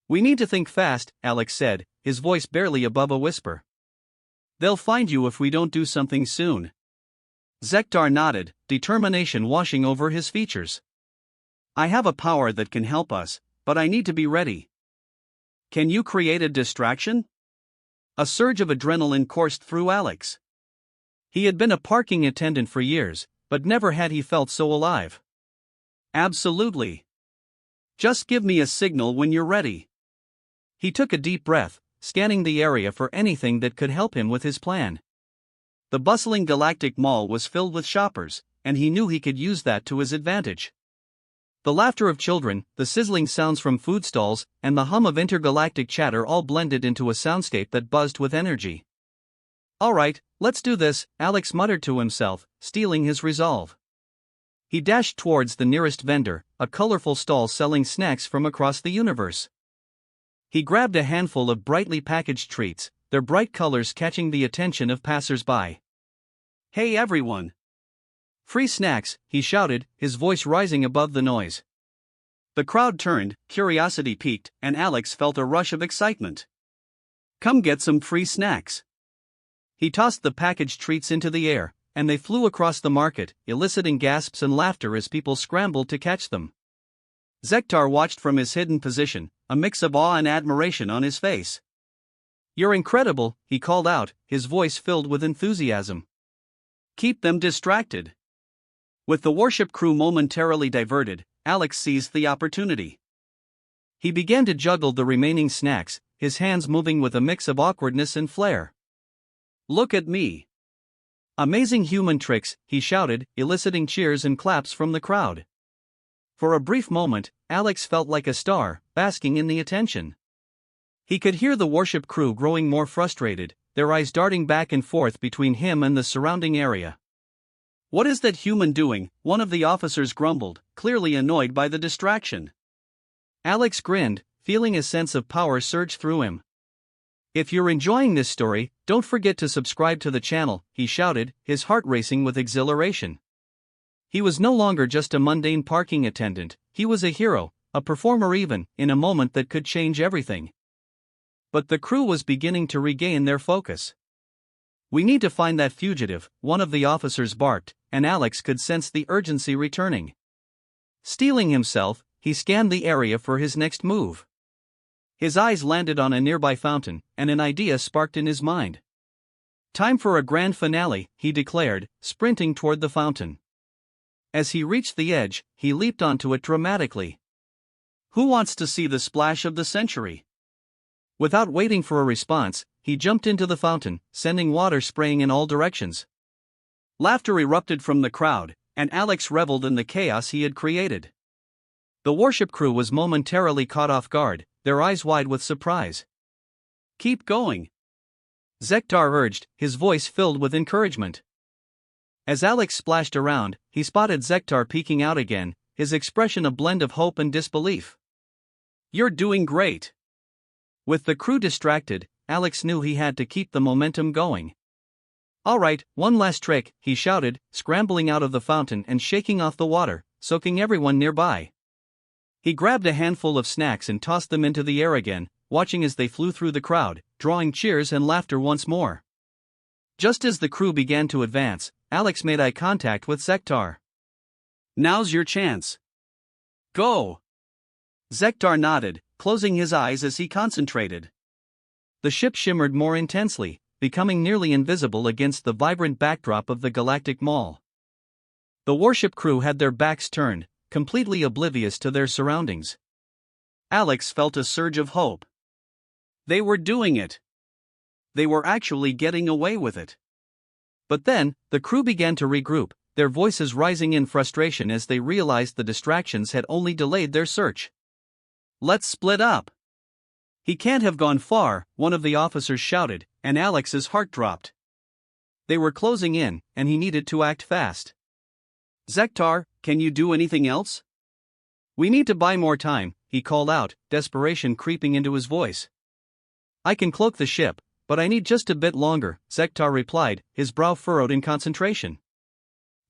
"We need to think fast," Alex said, his voice barely above a whisper. "They'll find you if we don't do something soon." Zektar nodded, determination washing over his features. "I have a power that can help us, but I need to be ready." "Can you create a distraction?" A surge of adrenaline coursed through Alex. He had been a parking attendant for years, but never had he felt so alive. "Absolutely. Just give me a signal when you're ready." He took a deep breath, scanning the area for anything that could help him with his plan. The bustling Galactic Mall was filled with shoppers, and he knew he could use that to his advantage. The laughter of children, the sizzling sounds from food stalls, and the hum of intergalactic chatter all blended into a soundscape that buzzed with energy. "All right, let's do this," Alex muttered to himself, steeling his resolve. He dashed towards the nearest vendor, a colorful stall selling snacks from across the universe. He grabbed a handful of brightly packaged treats, their bright colors catching the attention of passers-by. "Hey everyone! Free snacks," he shouted, his voice rising above the noise. The crowd turned, curiosity piqued, and Alex felt a rush of excitement. "Come get some free snacks." He tossed the packaged treats into the air, and they flew across the market, eliciting gasps and laughter as people scrambled to catch them. Zektar watched from his hidden position, a mix of awe and admiration on his face. "You're incredible," he called out, his voice filled with enthusiasm. "Keep them distracted." With the warship crew momentarily diverted, Alex seized the opportunity. He began to juggle the remaining snacks, his hands moving with a mix of awkwardness and flair. "Look at me. Amazing human tricks," he shouted, eliciting cheers and claps from the crowd. For a brief moment, Alex felt like a star, basking in the attention. He could hear the warship crew growing more frustrated, their eyes darting back and forth between him and the surrounding area. "What is that human doing?" one of the officers grumbled, clearly annoyed by the distraction. Alex grinned, feeling a sense of power surge through him. "If you're enjoying this story, don't forget to subscribe to the channel," he shouted, his heart racing with exhilaration. He was no longer just a mundane parking attendant, he was a hero, a performer even, in a moment that could change everything. But the crew was beginning to regain their focus. "We need to find that fugitive," one of the officers barked, and Alex could sense the urgency returning. Steeling himself, he scanned the area for his next move. His eyes landed on a nearby fountain, and an idea sparked in his mind. "Time for a grand finale," he declared, sprinting toward the fountain. As he reached the edge, he leaped onto it dramatically. Who wants to see the splash of the century? Without waiting for a response, he jumped into the fountain, sending water spraying in all directions. Laughter erupted from the crowd, and Alex reveled in the chaos he had created. The warship crew was momentarily caught off guard, their eyes wide with surprise. "Keep going," Zektar urged, his voice filled with encouragement. As Alex splashed around, he spotted Zektar peeking out again, his expression a blend of hope and disbelief. "You're doing great." With the crew distracted, Alex knew he had to keep the momentum going. "All right, one last trick," he shouted, scrambling out of the fountain and shaking off the water, soaking everyone nearby. He grabbed a handful of snacks and tossed them into the air again, watching as they flew through the crowd, drawing cheers and laughter once more. Just as the crew began to advance, Alex made eye contact with Zektar. "Now's your chance. Go." Zektar nodded, closing his eyes as he concentrated. The ship shimmered more intensely, becoming nearly invisible against the vibrant backdrop of the Galactic Mall. The warship crew had their backs turned, completely oblivious to their surroundings. Alex felt a surge of hope. They were doing it. They were actually getting away with it. But then, the crew began to regroup, their voices rising in frustration as they realized the distractions had only delayed their search. "Let's split up." "He can't have gone far," one of the officers shouted, and Alex's heart dropped. They were closing in, and he needed to act fast. "Zektar, can you do anything else?" "We need to buy more time," he called out, desperation creeping into his voice. "I can cloak the ship, but I need just a bit longer," Zektar replied, his brow furrowed in concentration.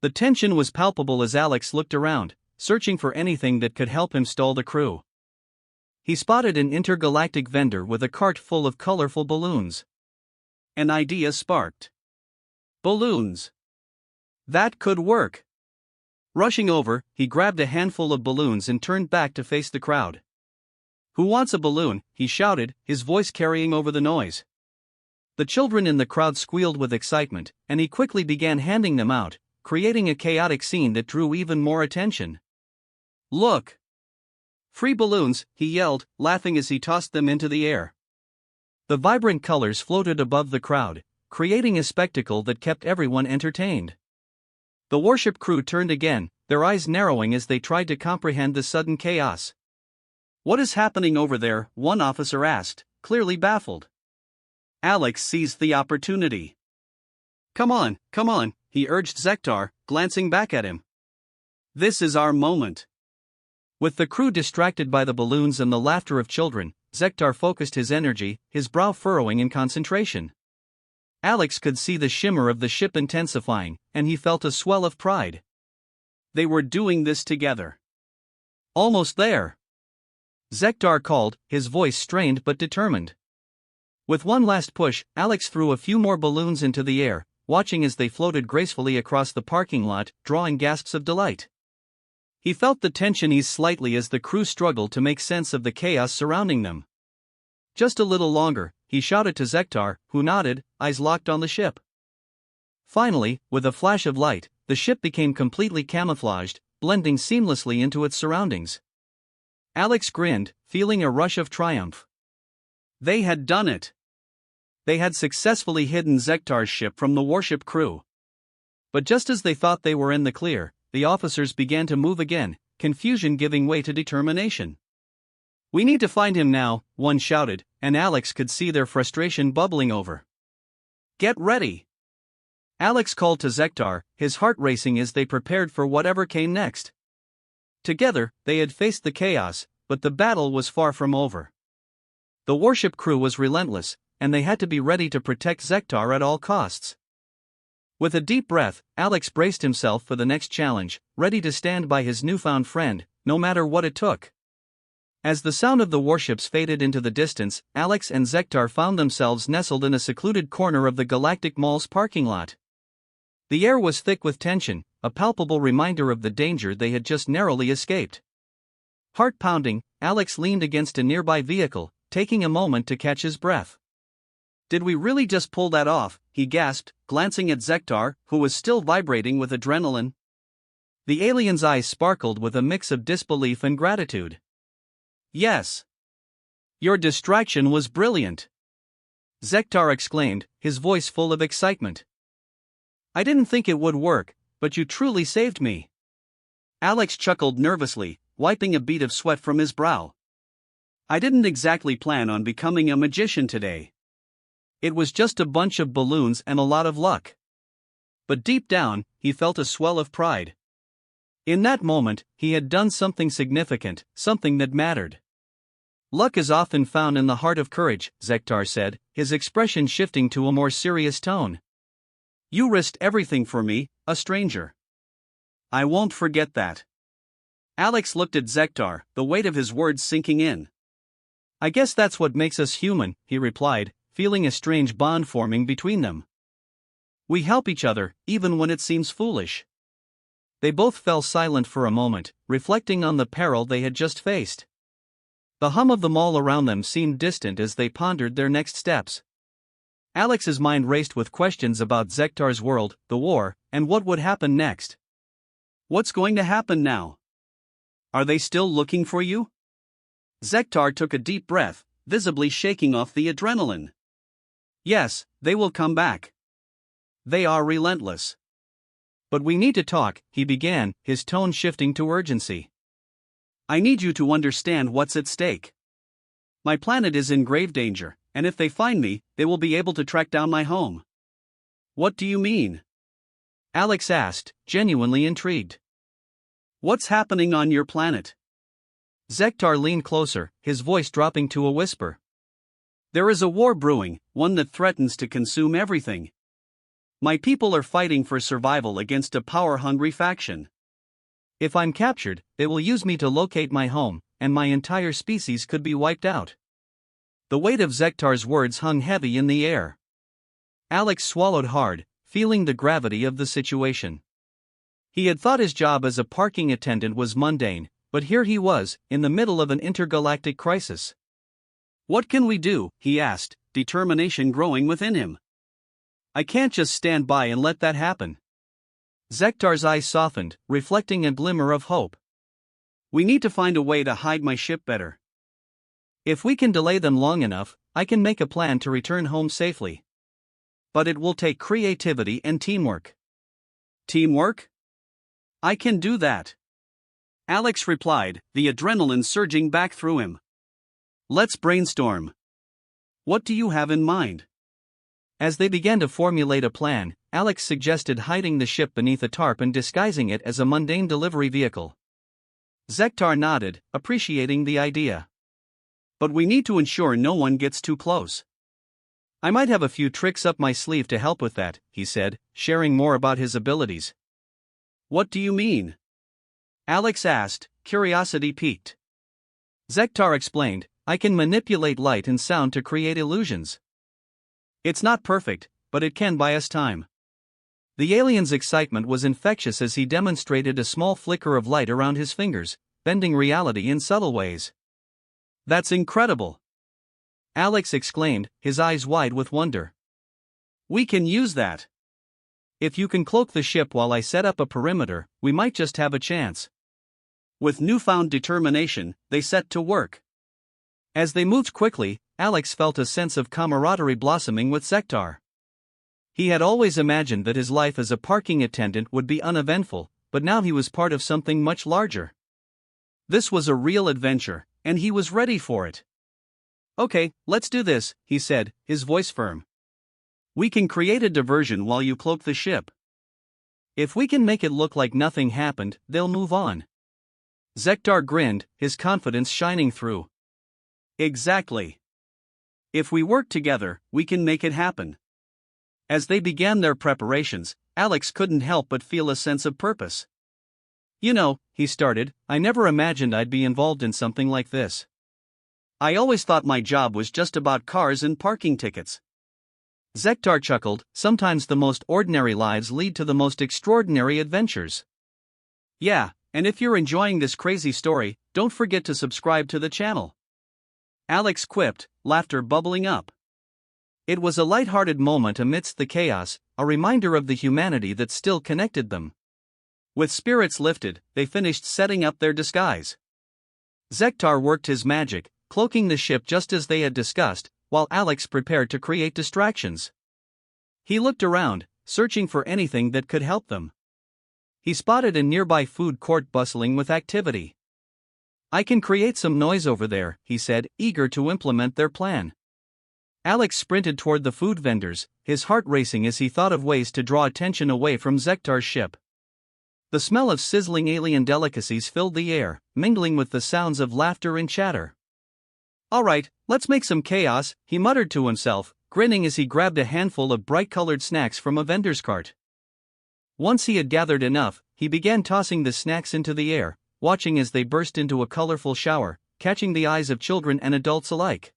The tension was palpable as Alex looked around, searching for anything that could help him stall the crew. He spotted an intergalactic vendor with a cart full of colorful balloons. An idea sparked. Balloons. That could work. Rushing over, he grabbed a handful of balloons and turned back to face the crowd. "Who wants a balloon?" he shouted, his voice carrying over the noise. The children in the crowd squealed with excitement, and he quickly began handing them out, creating a chaotic scene that drew even more attention. "Look! Free balloons," he yelled, laughing as he tossed them into the air. The vibrant colors floated above the crowd, creating a spectacle that kept everyone entertained. The warship crew turned again, their eyes narrowing as they tried to comprehend the sudden chaos. "What is happening over there?" one officer asked, clearly baffled. Alex seized the opportunity. Come on," he urged Zektar, glancing back at him. "This is our moment." With the crew distracted by the balloons and the laughter of children, Zektar focused his energy, his brow furrowing in concentration. Alex could see the shimmer of the ship intensifying, and he felt a swell of pride. They were doing this together. "Almost there," Zektar called, his voice strained but determined. With one last push, Alex threw a few more balloons into the air, watching as they floated gracefully across the parking lot, drawing gasps of delight. He felt the tension ease slightly as the crew struggled to make sense of the chaos surrounding them. "Just a little longer," he shouted to Zektar, who nodded, eyes locked on the ship. Finally, with a flash of light, the ship became completely camouflaged, blending seamlessly into its surroundings. Alex grinned, feeling a rush of triumph. They had done it. They had successfully hidden Zektar's ship from the warship crew. But just as they thought they were in the clear, the officers began to move again, confusion giving way to determination. "We need to find him now," one shouted, and Alex could see their frustration bubbling over. "Get ready!" Alex called to Zektar, his heart racing as they prepared for whatever came next. Together, they had faced the chaos, but the battle was far from over. The warship crew was relentless, and they had to be ready to protect Zektar at all costs. With a deep breath, Alex braced himself for the next challenge, ready to stand by his newfound friend, no matter what it took. As the sound of the warships faded into the distance, Alex and Zektar found themselves nestled in a secluded corner of the Galactic Mall's parking lot. The air was thick with tension, a palpable reminder of the danger they had just narrowly escaped. Heart pounding, Alex leaned against a nearby vehicle, taking a moment to catch his breath. "Did we really just pull that off?" he gasped, glancing at Zektar, who was still vibrating with adrenaline. The alien's eyes sparkled with a mix of disbelief and gratitude. "Yes. Your distraction was brilliant," Zektar exclaimed, his voice full of excitement. "I didn't think it would work, but you truly saved me." Alex chuckled nervously, wiping a bead of sweat from his brow. "I didn't exactly plan on becoming a magician today. It was just a bunch of balloons and a lot of luck." But deep down, he felt a swell of pride. In that moment, he had done something significant, something that mattered. "Luck is often found in the heart of courage," Zektar said, his expression shifting to a more serious tone. "You risked everything for me, a stranger. I won't forget that." Alex looked at Zektar, the weight of his words sinking in. "I guess that's what makes us human," he replied, feeling a strange bond forming between them. "We help each other, even when it seems foolish." They both fell silent for a moment, reflecting on the peril they had just faced. The hum of the mall around them seemed distant as they pondered their next steps. Alex's mind raced with questions about Zektar's world, the war, and what would happen next. "What's going to happen now? Are they still looking for you?" Zektar took a deep breath, visibly shaking off the adrenaline. "Yes, they will come back. They are relentless. But we need to talk," he began, his tone shifting to urgency. "I need you to understand what's at stake. My planet is in grave danger, and if they find me, they will be able to track down my home." "What do you mean?" Alex asked, genuinely intrigued. "What's happening on your planet?" Zektar leaned closer, his voice dropping to a whisper. "There is a war brewing, one that threatens to consume everything. My people are fighting for survival against a power-hungry faction. If I'm captured, they will use me to locate my home, and my entire species could be wiped out." The weight of Zektar's words hung heavy in the air. Alex swallowed hard, feeling the gravity of the situation. He had thought his job as a parking attendant was mundane, but here he was, in the middle of an intergalactic crisis. "What can we do?" he asked, determination growing within him. "I can't just stand by and let that happen." Zektar's eyes softened, reflecting a glimmer of hope. "We need to find a way to hide my ship better. If we can delay them long enough, I can make a plan to return home safely. But it will take creativity and teamwork." "Teamwork? I can do that," Alex replied, the adrenaline surging back through him. "Let's brainstorm. What do you have in mind?" As they began to formulate a plan, Alex suggested hiding the ship beneath a tarp and disguising it as a mundane delivery vehicle. Zektar nodded, appreciating the idea. "But we need to ensure no one gets too close." "I might have a few tricks up my sleeve to help with that," he said, sharing more about his abilities. "What do you mean?" Alex asked, curiosity piqued. Zektar explained, "I can manipulate light and sound to create illusions. It's not perfect, but it can buy us time." The alien's excitement was infectious as he demonstrated a small flicker of light around his fingers, bending reality in subtle ways. "That's incredible!" Alex exclaimed, his eyes wide with wonder. "We can use that. If you can cloak the ship while I set up a perimeter, we might just have a chance." With newfound determination, they set to work. As they moved quickly, Alex felt a sense of camaraderie blossoming with Zektar. He had always imagined that his life as a parking attendant would be uneventful, but now he was part of something much larger. This was a real adventure, and he was ready for it. "Okay, let's do this," he said, his voice firm. "We can create a diversion while you cloak the ship. If we can make it look like nothing happened, they'll move on." Zektar grinned, his confidence shining through. "Exactly. If we work together, we can make it happen." As they began their preparations, Alex couldn't help but feel a sense of purpose. You know, he started, I never imagined I'd be involved in something like this. I always thought my job was just about cars and parking tickets. Zektar chuckled, sometimes the most ordinary lives lead to the most extraordinary adventures. Yeah, and if you're enjoying this crazy story, don't forget to subscribe to the channel. Alex quipped, laughter bubbling up. It was a light-hearted moment amidst the chaos, a reminder of the humanity that still connected them. With spirits lifted, they finished setting up their disguise. Zektar worked his magic, cloaking the ship just as they had discussed, while Alex prepared to create distractions. He looked around, searching for anything that could help them. He spotted a nearby food court bustling with activity. I can create some noise over there, he said, eager to implement their plan. Alex sprinted toward the food vendors, his heart racing as he thought of ways to draw attention away from Zektar's ship. The smell of sizzling alien delicacies filled the air, mingling with the sounds of laughter and chatter. All right, let's make some chaos, he muttered to himself, grinning as he grabbed a handful of bright-colored snacks from a vendor's cart. Once he had gathered enough, he began tossing the snacks into the air, watching as they burst into a colorful shower, catching the eyes of children and adults alike.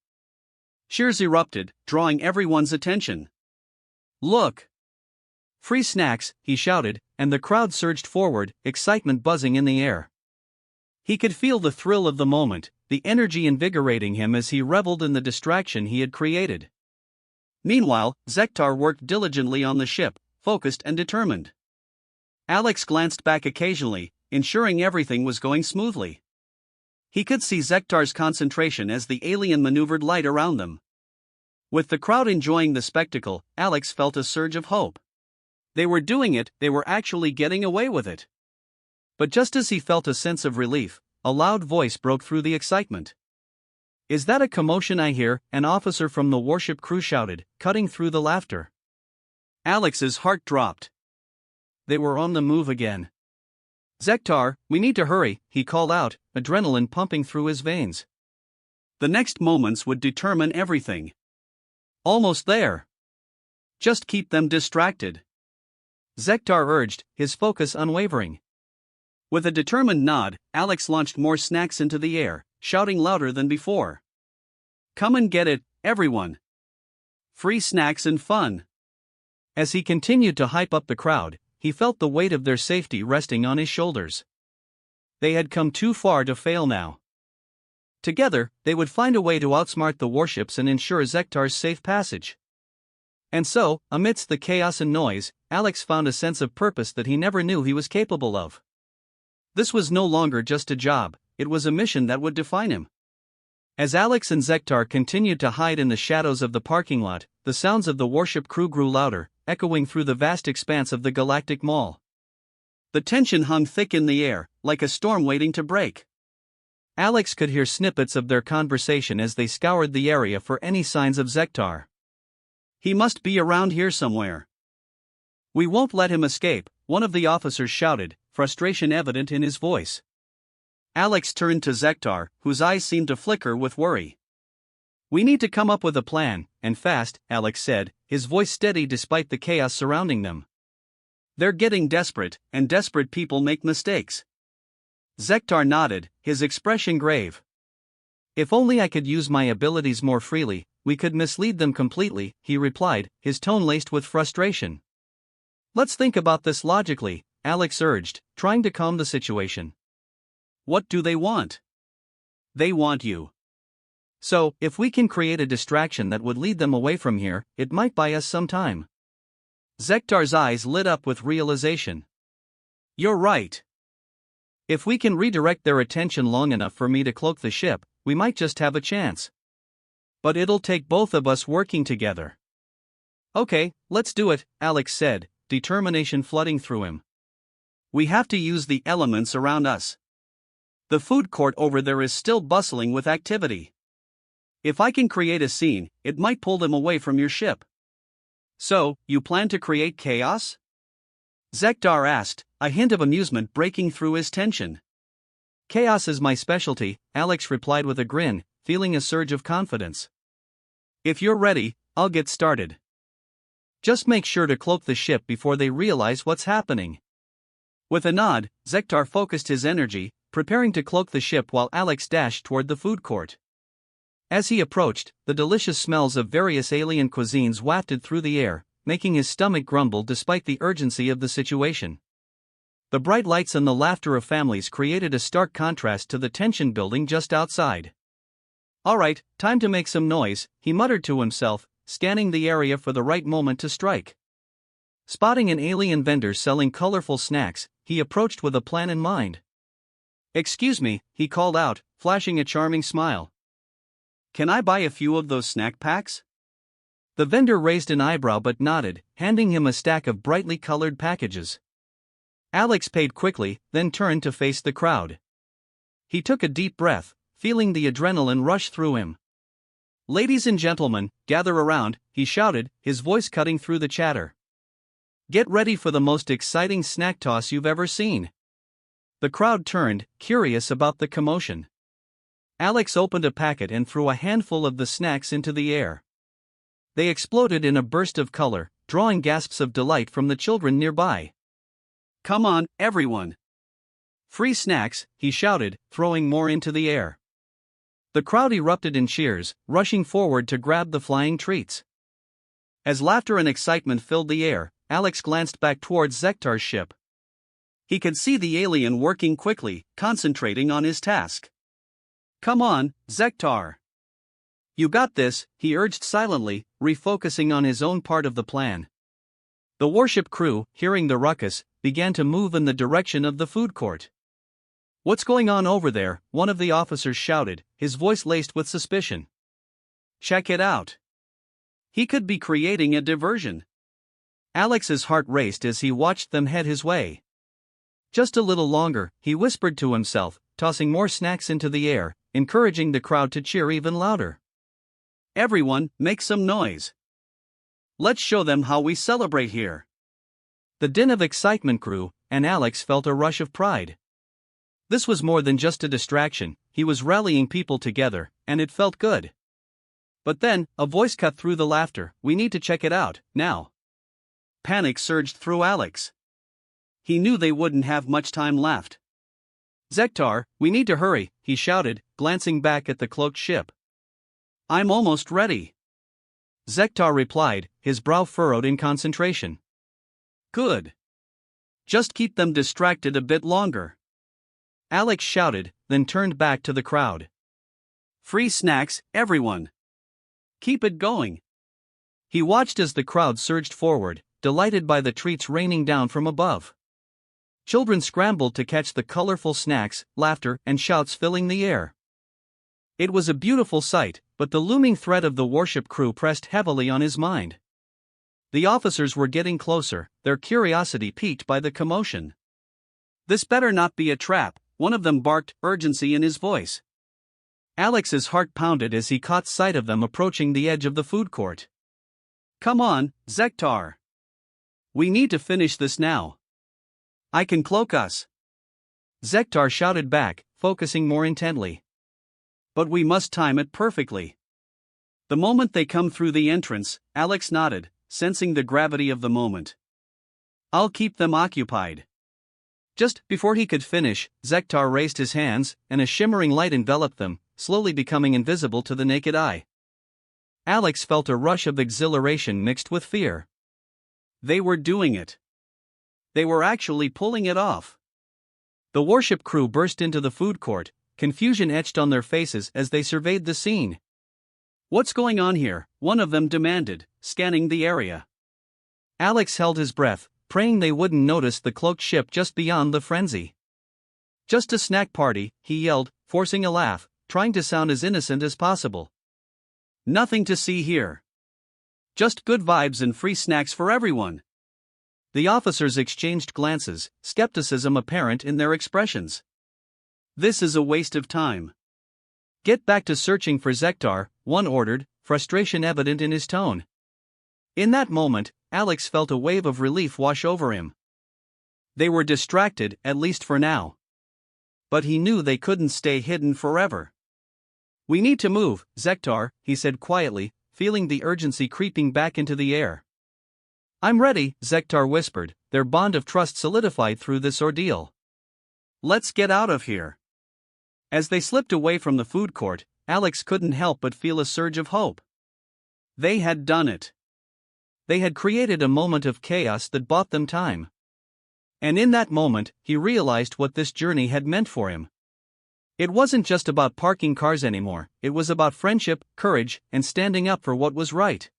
Cheers erupted, drawing everyone's attention. Look! Free snacks, he shouted, and the crowd surged forward, excitement buzzing in the air. He could feel the thrill of the moment, the energy invigorating him as he reveled in the distraction he had created. Meanwhile, Zektar worked diligently on the ship, focused and determined. Alex glanced back occasionally, ensuring everything was going smoothly. He could see Zektar's concentration as the alien maneuvered light around them. With the crowd enjoying the spectacle, Alex felt a surge of hope. They were doing it, they were actually getting away with it. But just as he felt a sense of relief, a loud voice broke through the excitement. Is that a commotion I hear? An officer from the warship crew shouted, cutting through the laughter. Alex's heart dropped. They were on the move again. Zektar, we need to hurry, he called out, adrenaline pumping through his veins. The next moments would determine everything. Almost there. Just keep them distracted. Zektar urged, his focus unwavering. With a determined nod, Alex launched more snacks into the air, shouting louder than before. Come and get it, everyone. Free snacks and fun. As he continued to hype up the crowd, he felt the weight of their safety resting on his shoulders. They had come too far to fail now. Together, they would find a way to outsmart the warships and ensure Zektar's safe passage. And so, amidst the chaos and noise, Alex found a sense of purpose that he never knew he was capable of. This was no longer just a job, it was a mission that would define him. As Alex and Zektar continued to hide in the shadows of the parking lot, the sounds of the warship crew grew louder, echoing through the vast expanse of the Galactic Mall. The tension hung thick in the air, like a storm waiting to break. Alex could hear snippets of their conversation as they scoured the area for any signs of Zektar. He must be around here somewhere. We won't let him escape, one of the officers shouted, frustration evident in his voice. Alex turned to Zektar, whose eyes seemed to flicker with worry. We need to come up with a plan, and fast, Alex said, his voice steady despite the chaos surrounding them. They're getting desperate, and desperate people make mistakes. Zektar nodded, his expression grave. If only I could use my abilities more freely, we could mislead them completely, he replied, his tone laced with frustration. Let's think about this logically, Alex urged, trying to calm the situation. What do they want? They want you. So, if we can create a distraction that would lead them away from here, it might buy us some time. Zektar's eyes lit up with realization. You're right. If we can redirect their attention long enough for me to cloak the ship, we might just have a chance. But it'll take both of us working together. Okay, let's do it, Alex said, determination flooding through him. We have to use the elements around us. The food court over there is still bustling with activity. If I can create a scene, it might pull them away from your ship. So, you plan to create chaos? Zektar asked, a hint of amusement breaking through his tension. Chaos is my specialty, Alex replied with a grin, feeling a surge of confidence. If you're ready, I'll get started. Just make sure to cloak the ship before they realize what's happening. With a nod, Zektar focused his energy, preparing to cloak the ship while Alex dashed toward the food court. As he approached, the delicious smells of various alien cuisines wafted through the air, making his stomach grumble despite the urgency of the situation. The bright lights and the laughter of families created a stark contrast to the tension building just outside. "Alright, time to make some noise," he muttered to himself, scanning the area for the right moment to strike. Spotting an alien vendor selling colorful snacks, he approached with a plan in mind. "Excuse me," he called out, flashing a charming smile. "Can I buy a few of those snack packs?" The vendor raised an eyebrow but nodded, handing him a stack of brightly colored packages. Alex paid quickly, then turned to face the crowd. He took a deep breath, feeling the adrenaline rush through him. "Ladies and gentlemen, gather around," he shouted, his voice cutting through the chatter. "Get ready for the most exciting snack toss you've ever seen." The crowd turned, curious about the commotion. Alex opened a packet and threw a handful of the snacks into the air. They exploded in a burst of color, drawing gasps of delight from the children nearby. "Come on, everyone! Free snacks," he shouted, throwing more into the air. The crowd erupted in cheers, rushing forward to grab the flying treats. As laughter and excitement filled the air, Alex glanced back towards Zektar's ship. He could see the alien working quickly, concentrating on his task. "Come on, Zektar! You got this," he urged silently, refocusing on his own part of the plan. The warship crew, hearing the ruckus, began to move in the direction of the food court. "What's going on over there?" one of the officers shouted, his voice laced with suspicion. "Check it out. He could be creating a diversion." Alex's heart raced as he watched them head his way. "Just a little longer," he whispered to himself, tossing more snacks into the air, encouraging the crowd to cheer even louder. "Everyone, make some noise. Let's show them how we celebrate here." The din of excitement grew, and Alex felt a rush of pride. This was more than just a distraction, he was rallying people together, and it felt good. But then, a voice cut through the laughter. "We need to check it out, now." Panic surged through Alex. He knew they wouldn't have much time left. "Zektar, we need to hurry," he shouted, glancing back at the cloaked ship. "I'm almost ready." Zektar replied, his brow furrowed in concentration. "Good. Just keep them distracted a bit longer." Alex shouted, then turned back to the crowd. "Free snacks, everyone. Keep it going." He watched as the crowd surged forward, delighted by the treats raining down from above. Children scrambled to catch the colorful snacks, laughter and shouts filling the air. It was a beautiful sight, but the looming threat of the warship crew pressed heavily on his mind. The officers were getting closer, their curiosity piqued by the commotion. "This better not be a trap," one of them barked, urgency in his voice. Alex's heart pounded as he caught sight of them approaching the edge of the food court. "Come on, Zektar. We need to finish this now. I can cloak us." Zektar shouted back, focusing more intently. "But we must time it perfectly." The moment they come through the entrance, Alex nodded, sensing the gravity of the moment. "I'll keep them occupied." Just before he could finish, Zektar raised his hands, and a shimmering light enveloped them, slowly becoming invisible to the naked eye. Alex felt a rush of exhilaration mixed with fear. They were doing it. They were actually pulling it off. The warship crew burst into the food court, confusion etched on their faces as they surveyed the scene. "What's going on here?" one of them demanded, scanning the area. Alex held his breath, praying they wouldn't notice the cloaked ship just beyond the frenzy. "Just a snack party," he yelled, forcing a laugh, trying to sound as innocent as possible. "Nothing to see here. Just good vibes and free snacks for everyone." The officers exchanged glances, skepticism apparent in their expressions. "This is a waste of time. Get back to searching for Zektar," one ordered, frustration evident in his tone. In that moment, Alex felt a wave of relief wash over him. They were distracted, at least for now. But he knew they couldn't stay hidden forever. "We need to move, Zektar," he said quietly, feeling the urgency creeping back into the air. I'm ready, Zektar whispered, their bond of trust solidified through this ordeal. Let's get out of here. As they slipped away from the food court, Alex couldn't help but feel a surge of hope. They had done it. They had created a moment of chaos that bought them time. And in that moment, he realized what this journey had meant for him. It wasn't just about parking cars anymore, it was about friendship, courage, and standing up for what was right.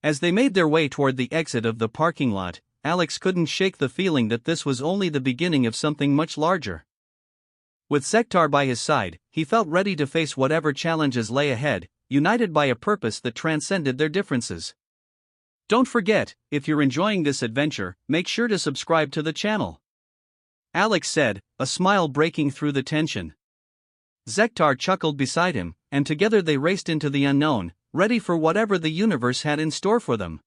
As they made their way toward the exit of the parking lot, Alex couldn't shake the feeling that this was only the beginning of something much larger. With Zektar by his side, he felt ready to face whatever challenges lay ahead, united by a purpose that transcended their differences. Don't forget, if you're enjoying this adventure, make sure to subscribe to the channel. Alex said, a smile breaking through the tension. Zektar chuckled beside him, and together they raced into the unknown, ready for whatever the universe had in store for them.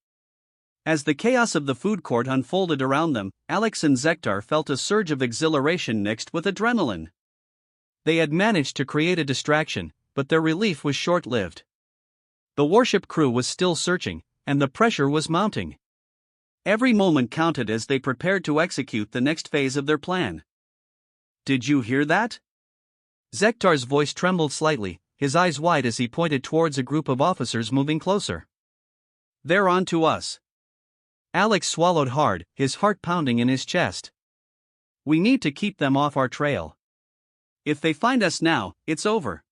As the chaos of the food court unfolded around them, Alex and Zektar felt a surge of exhilaration mixed with adrenaline. They had managed to create a distraction, but their relief was short-lived. The warship crew was still searching, and the pressure was mounting. Every moment counted as they prepared to execute the next phase of their plan. Did you hear that? Zektar's voice trembled slightly, his eyes wide as he pointed towards a group of officers moving closer. They're on to us. Alex swallowed hard, his heart pounding in his chest. We need to keep them off our trail. If they find us now, it's over.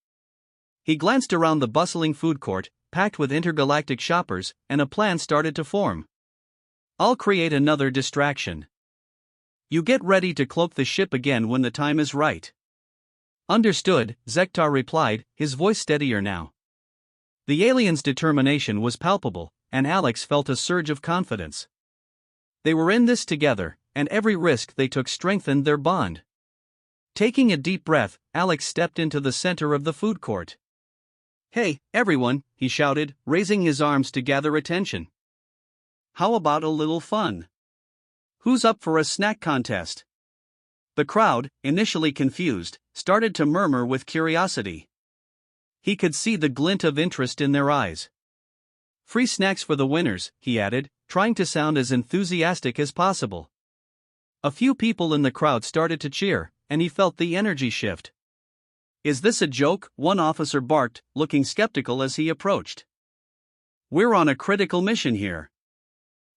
He glanced around the bustling food court, packed with intergalactic shoppers, and a plan started to form. I'll create another distraction. You get ready to cloak the ship again when the time is right. Understood, Zektar replied, his voice steadier now. The alien's determination was palpable, and Alex felt a surge of confidence. They were in this together, and every risk they took strengthened their bond. Taking a deep breath, Alex stepped into the center of the food court. Hey, everyone, he shouted, raising his arms to gather attention. How about a little fun? Who's up for a snack contest? The crowd, initially confused, started to murmur with curiosity. He could see the glint of interest in their eyes. Free snacks for the winners, he added, trying to sound as enthusiastic as possible. A few people in the crowd started to cheer, and he felt the energy shift. Is this a joke? One officer barked, looking skeptical as he approached. We're on a critical mission here.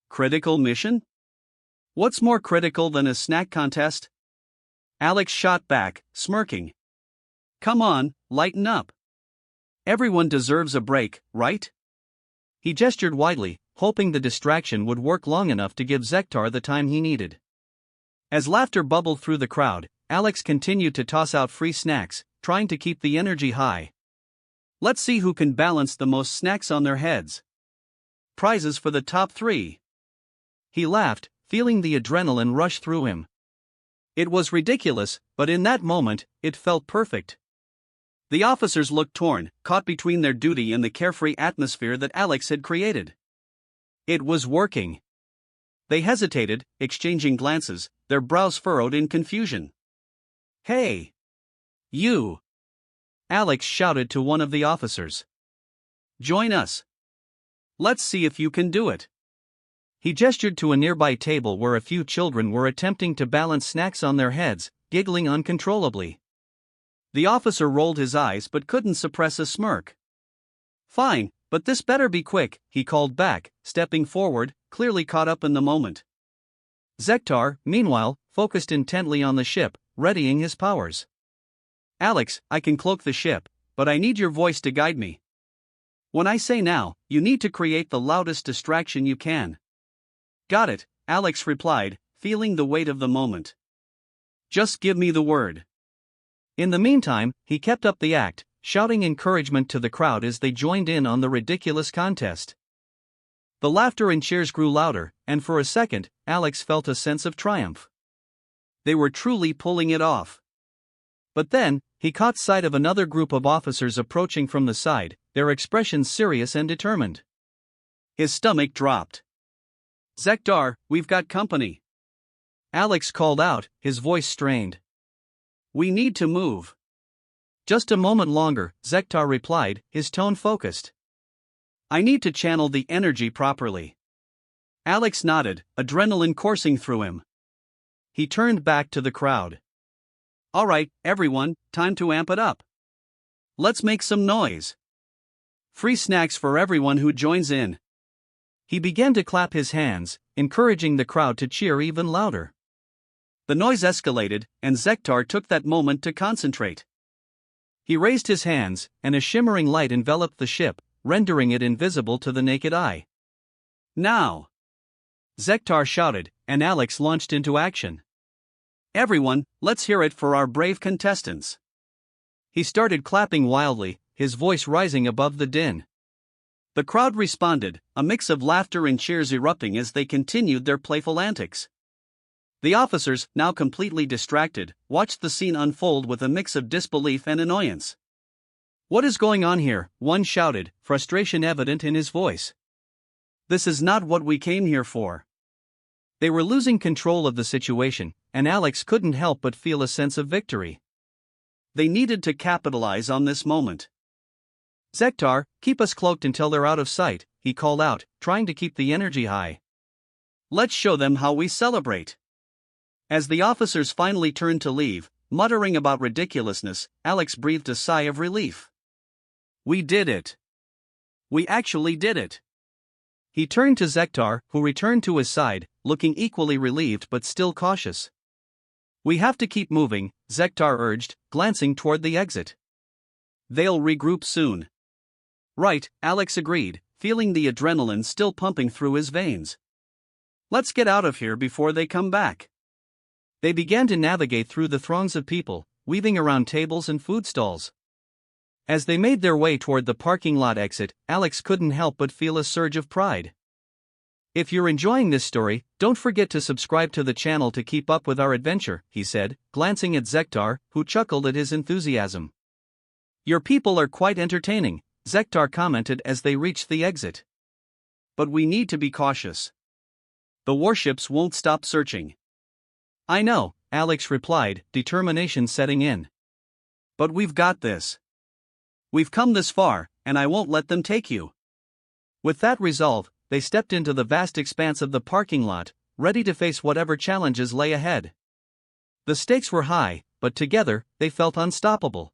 Critical mission? What's more critical than a snack contest? Alex shot back, smirking. Come on, lighten up. Everyone deserves a break, right? He gestured widely, hoping the distraction would work long enough to give Zektar the time he needed. As laughter bubbled through the crowd, Alex continued to toss out free snacks, trying to keep the energy high. Let's see who can balance the most snacks on their heads. Prizes for the top 3. He laughed, feeling the adrenaline rush through him. It was ridiculous, but in that moment, it felt perfect. The officers looked torn, caught between their duty and the carefree atmosphere that Alex had created. It was working. They hesitated, exchanging glances, their brows furrowed in confusion. Hey! You! Alex shouted to one of the officers. Join us. Let's see if you can do it. He gestured to a nearby table where a few children were attempting to balance snacks on their heads, giggling uncontrollably. The officer rolled his eyes but couldn't suppress a smirk. Fine, but this better be quick, he called back, stepping forward, clearly caught up in the moment. Zektar, meanwhile, focused intently on the ship, readying his powers. Alex, I can cloak the ship, but I need your voice to guide me. When I say now, you need to create the loudest distraction you can. Got it, Alex replied, feeling the weight of the moment. Just give me the word. In the meantime, he kept up the act, shouting encouragement to the crowd as they joined in on the ridiculous contest. The laughter and cheers grew louder, and for a second, Alex felt a sense of triumph. They were truly pulling it off. But then, he caught sight of another group of officers approaching from the side, their expressions serious and determined. His stomach dropped. Zektar, we've got company. Alex called out, his voice strained. We need to move. Just a moment longer, Zektar replied, his tone focused. I need to channel the energy properly. Alex nodded, adrenaline coursing through him. He turned back to the crowd. All right, everyone, time to amp it up. Let's make some noise. Free snacks for everyone who joins in. He began to clap his hands, encouraging the crowd to cheer even louder. The noise escalated, and Zektar took that moment to concentrate. He raised his hands, and a shimmering light enveloped the ship, rendering it invisible to the naked eye. Now! Zektar shouted, and Alex launched into action. Everyone, let's hear it for our brave contestants. He started clapping wildly, his voice rising above the din. The crowd responded, a mix of laughter and cheers erupting as they continued their playful antics. The officers, now completely distracted, watched the scene unfold with a mix of disbelief and annoyance. What is going on here? One shouted, frustration evident in his voice. This is not what we came here for. They were losing control of the situation, and Alex couldn't help but feel a sense of victory. They needed to capitalize on this moment. Zektar, keep us cloaked until they're out of sight, he called out, trying to keep the energy high. Let's show them how we celebrate. As the officers finally turned to leave, muttering about ridiculousness, Alex breathed a sigh of relief. We did it. We actually did it. He turned to Zektar, who returned to his side, looking equally relieved but still cautious. We have to keep moving, Zektar urged, glancing toward the exit. They'll regroup soon. Right, Alex agreed, feeling the adrenaline still pumping through his veins. Let's get out of here before they come back. They began to navigate through the throngs of people, weaving around tables and food stalls. As they made their way toward the parking lot exit, Alex couldn't help but feel a surge of pride. If you're enjoying this story, don't forget to subscribe to the channel to keep up with our adventure, he said, glancing at Zektar, who chuckled at his enthusiasm. Your people are quite entertaining, Zektar commented as they reached the exit. But we need to be cautious. The warships won't stop searching. I know, Alex replied, determination setting in. But we've got this. We've come this far, and I won't let them take you. With that resolve, they stepped into the vast expanse of the parking lot, ready to face whatever challenges lay ahead. The stakes were high, but together, they felt unstoppable.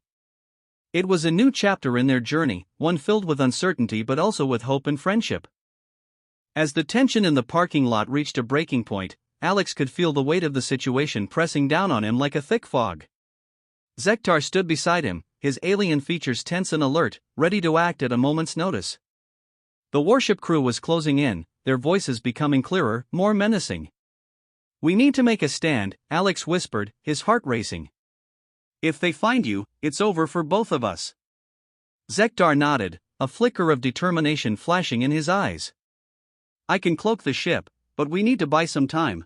It was a new chapter in their journey, one filled with uncertainty but also with hope and friendship. As the tension in the parking lot reached a breaking point, Alex could feel the weight of the situation pressing down on him like a thick fog. Zektar stood beside him, his alien features tense and alert, ready to act at a moment's notice. The warship crew was closing in, their voices becoming clearer, more menacing. We need to make a stand, Alex whispered, his heart racing. If they find you, it's over for both of us. Zektar nodded, a flicker of determination flashing in his eyes. I can cloak the ship, but we need to buy some time.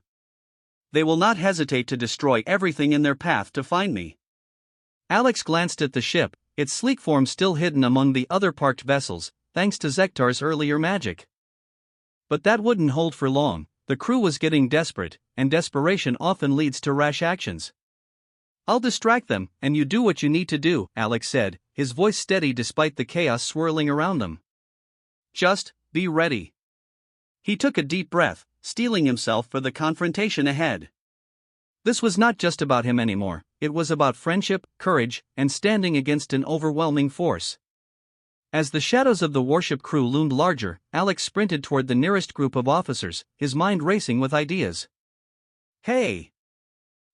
They will not hesitate to destroy everything in their path to find me. Alex glanced at the ship, its sleek form still hidden among the other parked vessels, thanks to Zektar's earlier magic. But that wouldn't hold for long, the crew was getting desperate, and desperation often leads to rash actions. I'll distract them, and you do what you need to do, Alex said, his voice steady despite the chaos swirling around them. Just be ready. He took a deep breath, steeling himself for the confrontation ahead. This was not just about him anymore, it was about friendship, courage, and standing against an overwhelming force. As the shadows of the warship crew loomed larger, Alex sprinted toward the nearest group of officers, his mind racing with ideas. Hey!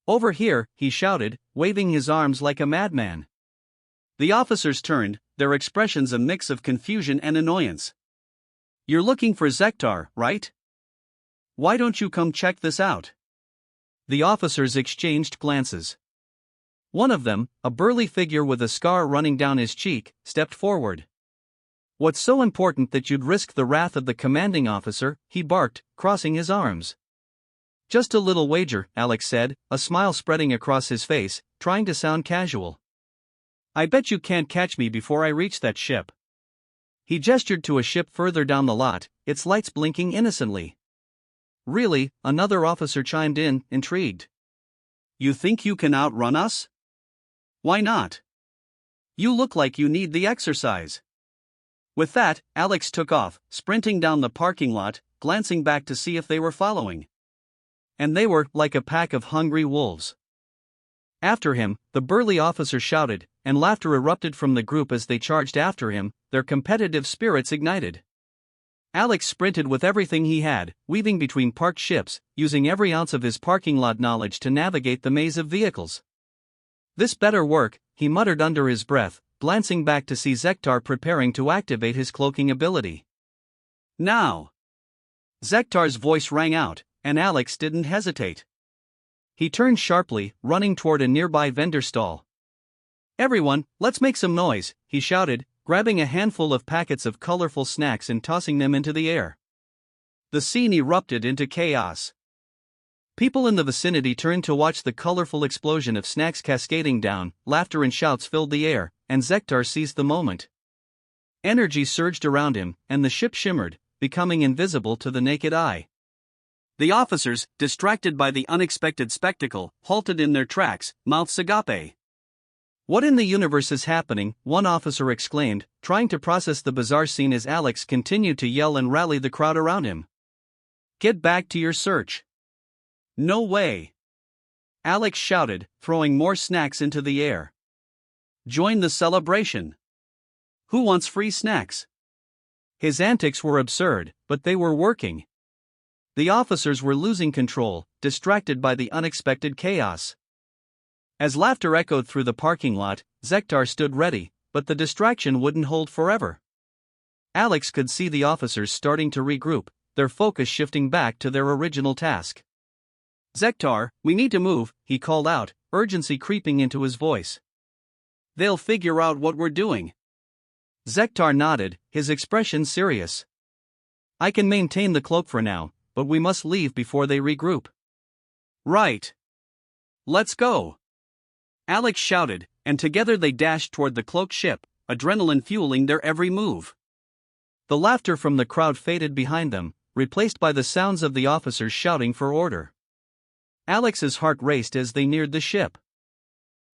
Over here, he shouted, waving his arms like a madman. The officers turned, their expressions a mix of confusion and annoyance. You're looking for Zektar, right? Why don't you come check this out? The officers exchanged glances. One of them, a burly figure with a scar running down his cheek, stepped forward. What's so important that you'd risk the wrath of the commanding officer? He barked, crossing his arms. Just a little wager, Alex said, a smile spreading across his face, trying to sound casual. I bet you can't catch me before I reach that ship. He gestured to a ship further down the lot, its lights blinking innocently. Really? Another officer chimed in, intrigued. You think you can outrun us? Why not? You look like you need the exercise. With that, Alex took off, sprinting down the parking lot, glancing back to see if they were following. And they were, like a pack of hungry wolves. After him, the burly officer shouted, and laughter erupted from the group as they charged after him, their competitive spirits ignited. Alex sprinted with everything he had, weaving between parked ships, using every ounce of his parking lot knowledge to navigate the maze of vehicles. "This better work," he muttered under his breath, glancing back to see Zektar preparing to activate his cloaking ability. "Now!" Zektar's voice rang out, and Alex didn't hesitate. He turned sharply, running toward a nearby vendor stall. "Everyone, let's make some noise," he shouted, grabbing a handful of packets of colorful snacks and tossing them into the air. The scene erupted into chaos. People in the vicinity turned to watch the colorful explosion of snacks cascading down, laughter and shouts filled the air, and Zektar seized the moment. Energy surged around him, and the ship shimmered, becoming invisible to the naked eye. The officers, distracted by the unexpected spectacle, halted in their tracks, mouths agape. "What in the universe is happening?" one officer exclaimed, trying to process the bizarre scene as Alex continued to yell and rally the crowd around him. "Get back to your search." "No way!" Alex shouted, throwing more snacks into the air. "Join the celebration. Who wants free snacks?" His antics were absurd, but they were working. The officers were losing control, distracted by the unexpected chaos. As laughter echoed through the parking lot, Zektar stood ready, but the distraction wouldn't hold forever. Alex could see the officers starting to regroup, their focus shifting back to their original task. "Zektar, we need to move," he called out, urgency creeping into his voice. "They'll figure out what we're doing." Zektar nodded, his expression serious. "I can maintain the cloak for now, but we must leave before they regroup." "Right. Let's go," Alex shouted, and together they dashed toward the cloaked ship, adrenaline fueling their every move. The laughter from the crowd faded behind them, replaced by the sounds of the officers shouting for order. Alex's heart raced as they neared the ship.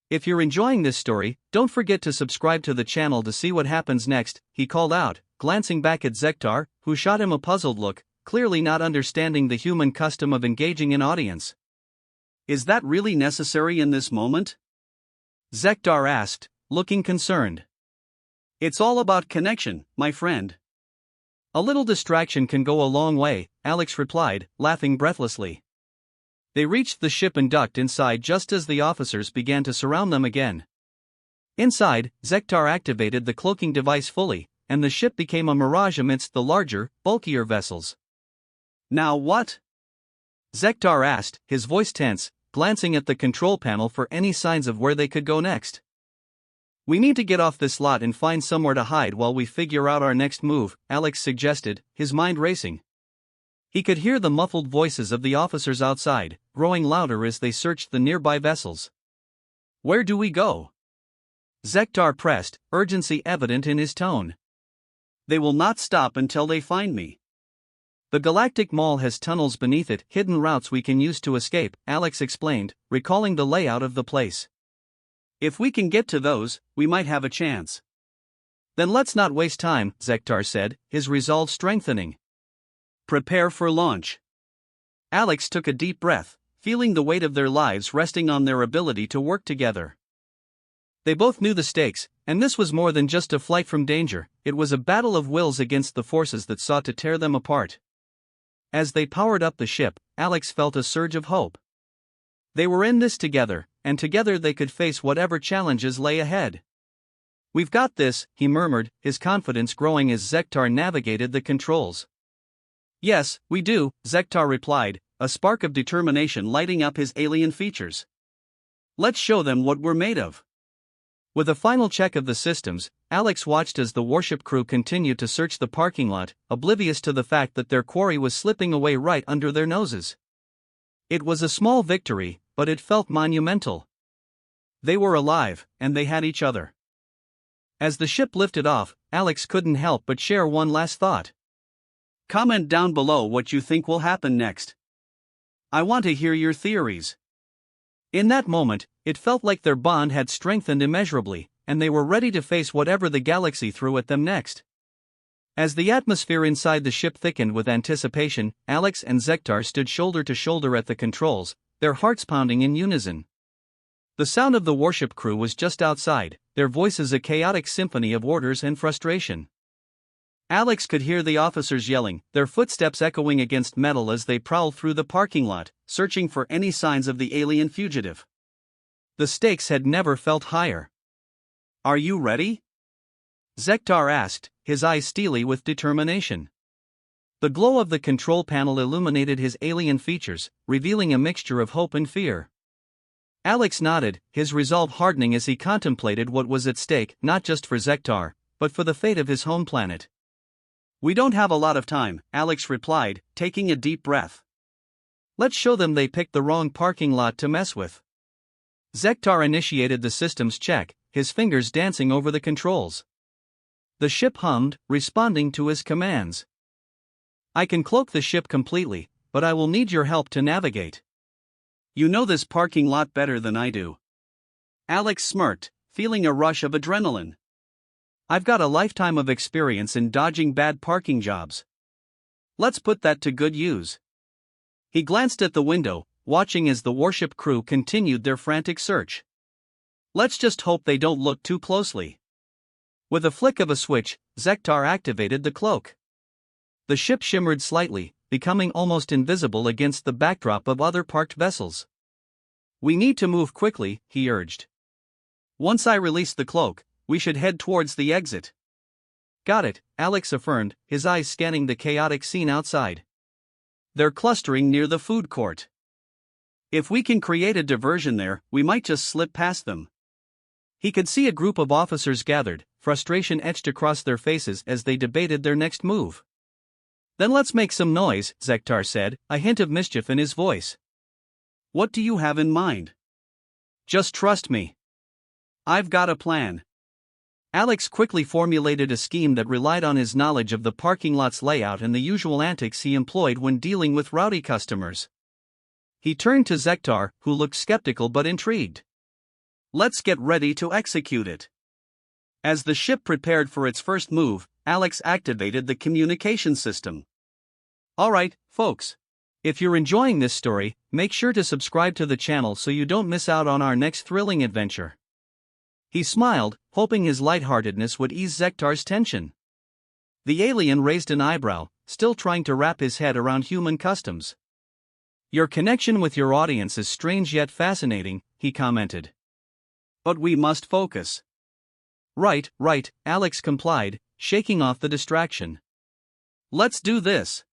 "If you're enjoying this story, don't forget to subscribe to the channel to see what happens next," he called out, glancing back at Zektar, who shot him a puzzled look, clearly not understanding the human custom of engaging an audience. "Is that really necessary in this moment?" Zektar asked, looking concerned. "It's all about connection, my friend." "A little distraction can go a long way," Alex replied, laughing breathlessly. They reached the ship and ducked inside just as the officers began to surround them again. Inside, Zektar activated the cloaking device fully, and the ship became a mirage amidst the larger, bulkier vessels. "Now what?" Zektar asked, his voice tense, glancing at the control panel for any signs of where they could go next. "We need to get off this lot and find somewhere to hide while we figure out our next move," Alex suggested, his mind racing. He could hear the muffled voices of the officers outside, growing louder as they searched the nearby vessels. "Where do we go?" Zektar pressed, urgency evident in his tone. "They will not stop until they find me." "The Galactic Mall has tunnels beneath it, hidden routes we can use to escape," Alex explained, recalling the layout of the place. "If we can get to those, we might have a chance." "Then let's not waste time," Zektar said, his resolve strengthening. "Prepare for launch." Alex took a deep breath, feeling the weight of their lives resting on their ability to work together. They both knew the stakes, and this was more than just a flight from danger, it was a battle of wills against the forces that sought to tear them apart. As they powered up the ship, Alex felt a surge of hope. They were in this together, and together they could face whatever challenges lay ahead. "We've got this," he murmured, his confidence growing as Zektar navigated the controls. "Yes, we do," Zektar replied, a spark of determination lighting up his alien features. "Let's show them what we're made of." With a final check of the systems, Alex watched as the warship crew continued to search the parking lot, oblivious to the fact that their quarry was slipping away right under their noses. It was a small victory, but it felt monumental. They were alive, and they had each other. As the ship lifted off, Alex couldn't help but share one last thought. Comment down below what you think will happen next. I want to hear your theories. In that moment, it felt like their bond had strengthened immeasurably, and they were ready to face whatever the galaxy threw at them next. As the atmosphere inside the ship thickened with anticipation, Alex and Zektar stood shoulder to shoulder at the controls, their hearts pounding in unison. The sound of the warship crew was just outside, their voices a chaotic symphony of orders and frustration. Alex could hear the officers yelling, their footsteps echoing against metal as they prowled through the parking lot, searching for any signs of the alien fugitive. The stakes had never felt higher. "Are you ready?" Zektar asked, his eyes steely with determination. The glow of the control panel illuminated his alien features, revealing a mixture of hope and fear. Alex nodded, his resolve hardening as he contemplated what was at stake, not just for Zektar, but for the fate of his home planet. "We don't have a lot of time," Alex replied, taking a deep breath. "Let's show them they picked the wrong parking lot to mess with." Zektar initiated the systems check, his fingers dancing over the controls. The ship hummed, responding to his commands. "I can cloak the ship completely, but I will need your help to navigate." "You know this parking lot better than I do." Alex smirked, feeling a rush of adrenaline. "I've got a lifetime of experience in dodging bad parking jobs. Let's put that to good use." He glanced at the window, watching as the warship crew continued their frantic search. "Let's just hope they don't look too closely." With a flick of a switch, Zektar activated the cloak. The ship shimmered slightly, becoming almost invisible against the backdrop of other parked vessels. "We need to move quickly," he urged. "Once I release the cloak, we should head towards the exit." "Got it," Alex affirmed, his eyes scanning the chaotic scene outside. "They're clustering near the food court. If we can create a diversion there, we might just slip past them." He could see a group of officers gathered, frustration etched across their faces as they debated their next move. "Then let's make some noise," Zektar said, a hint of mischief in his voice. "What do you have in mind?" "Just trust me. I've got a plan." Alex quickly formulated a scheme that relied on his knowledge of the parking lot's layout and the usual antics he employed when dealing with rowdy customers. He turned to Zektar, who looked skeptical but intrigued. "Let's get ready to execute it." As the ship prepared for its first move, Alex activated the communication system. "All right, folks. If you're enjoying this story, make sure to subscribe to the channel so you don't miss out on our next thrilling adventure." He smiled, hoping his lightheartedness would ease Zektar's tension. The alien raised an eyebrow, still trying to wrap his head around human customs. "Your connection with your audience is strange yet fascinating," he commented. "But we must focus." Right, Alex complied, shaking off the distraction. "Let's do this."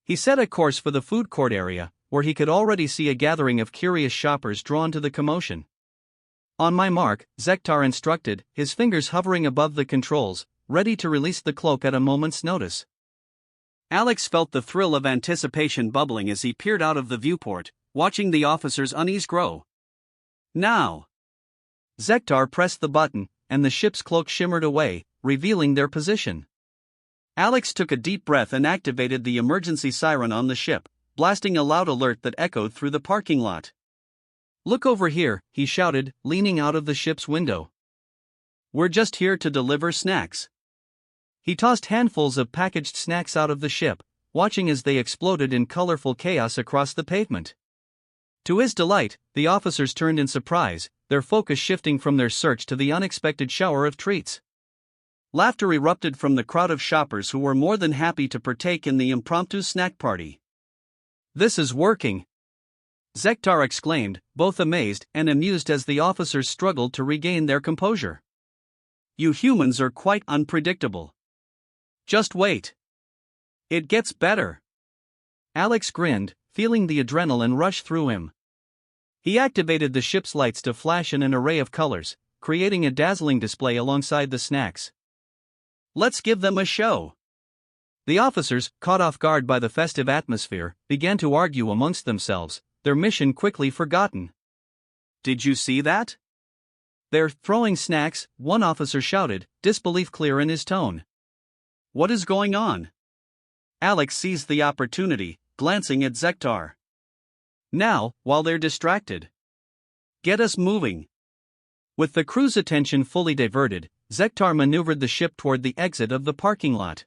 He set a course for the food court area, where he could already see a gathering of curious shoppers drawn to the commotion. "On my mark," Zektar instructed, his fingers hovering above the controls, ready to release the cloak at a moment's notice. Alex felt the thrill of anticipation bubbling as he peered out of the viewport, watching the officer's unease grow. "Now!" Zektar pressed the button, and the ship's cloak shimmered away, revealing their position. Alex took a deep breath and activated the emergency siren on the ship, blasting a loud alert that echoed through the parking lot. "Look over here," he shouted, leaning out of the ship's window. "We're just here to deliver snacks." He tossed handfuls of packaged snacks out of the ship, watching as they exploded in colorful chaos across the pavement. To his delight, the officers turned in surprise, their focus shifting from their search to the unexpected shower of treats. Laughter erupted from the crowd of shoppers who were more than happy to partake in the impromptu snack party. "This is working!" Zektar exclaimed, both amazed and amused as the officers struggled to regain their composure. "You humans are quite unpredictable. Just wait. It gets better." Alex grinned, feeling the adrenaline rush through him. He activated the ship's lights to flash in an array of colors, creating a dazzling display alongside the snacks. "Let's give them a show." The officers, caught off guard by the festive atmosphere, began to argue amongst themselves, their mission quickly forgotten. "Did you see that? They're throwing snacks," one officer shouted, disbelief clear in his tone. "What is going on?" Alex seized the opportunity, glancing at Zektar. "Now, while they're distracted. Get us moving." With the crew's attention fully diverted, Zektar maneuvered the ship toward the exit of the parking lot.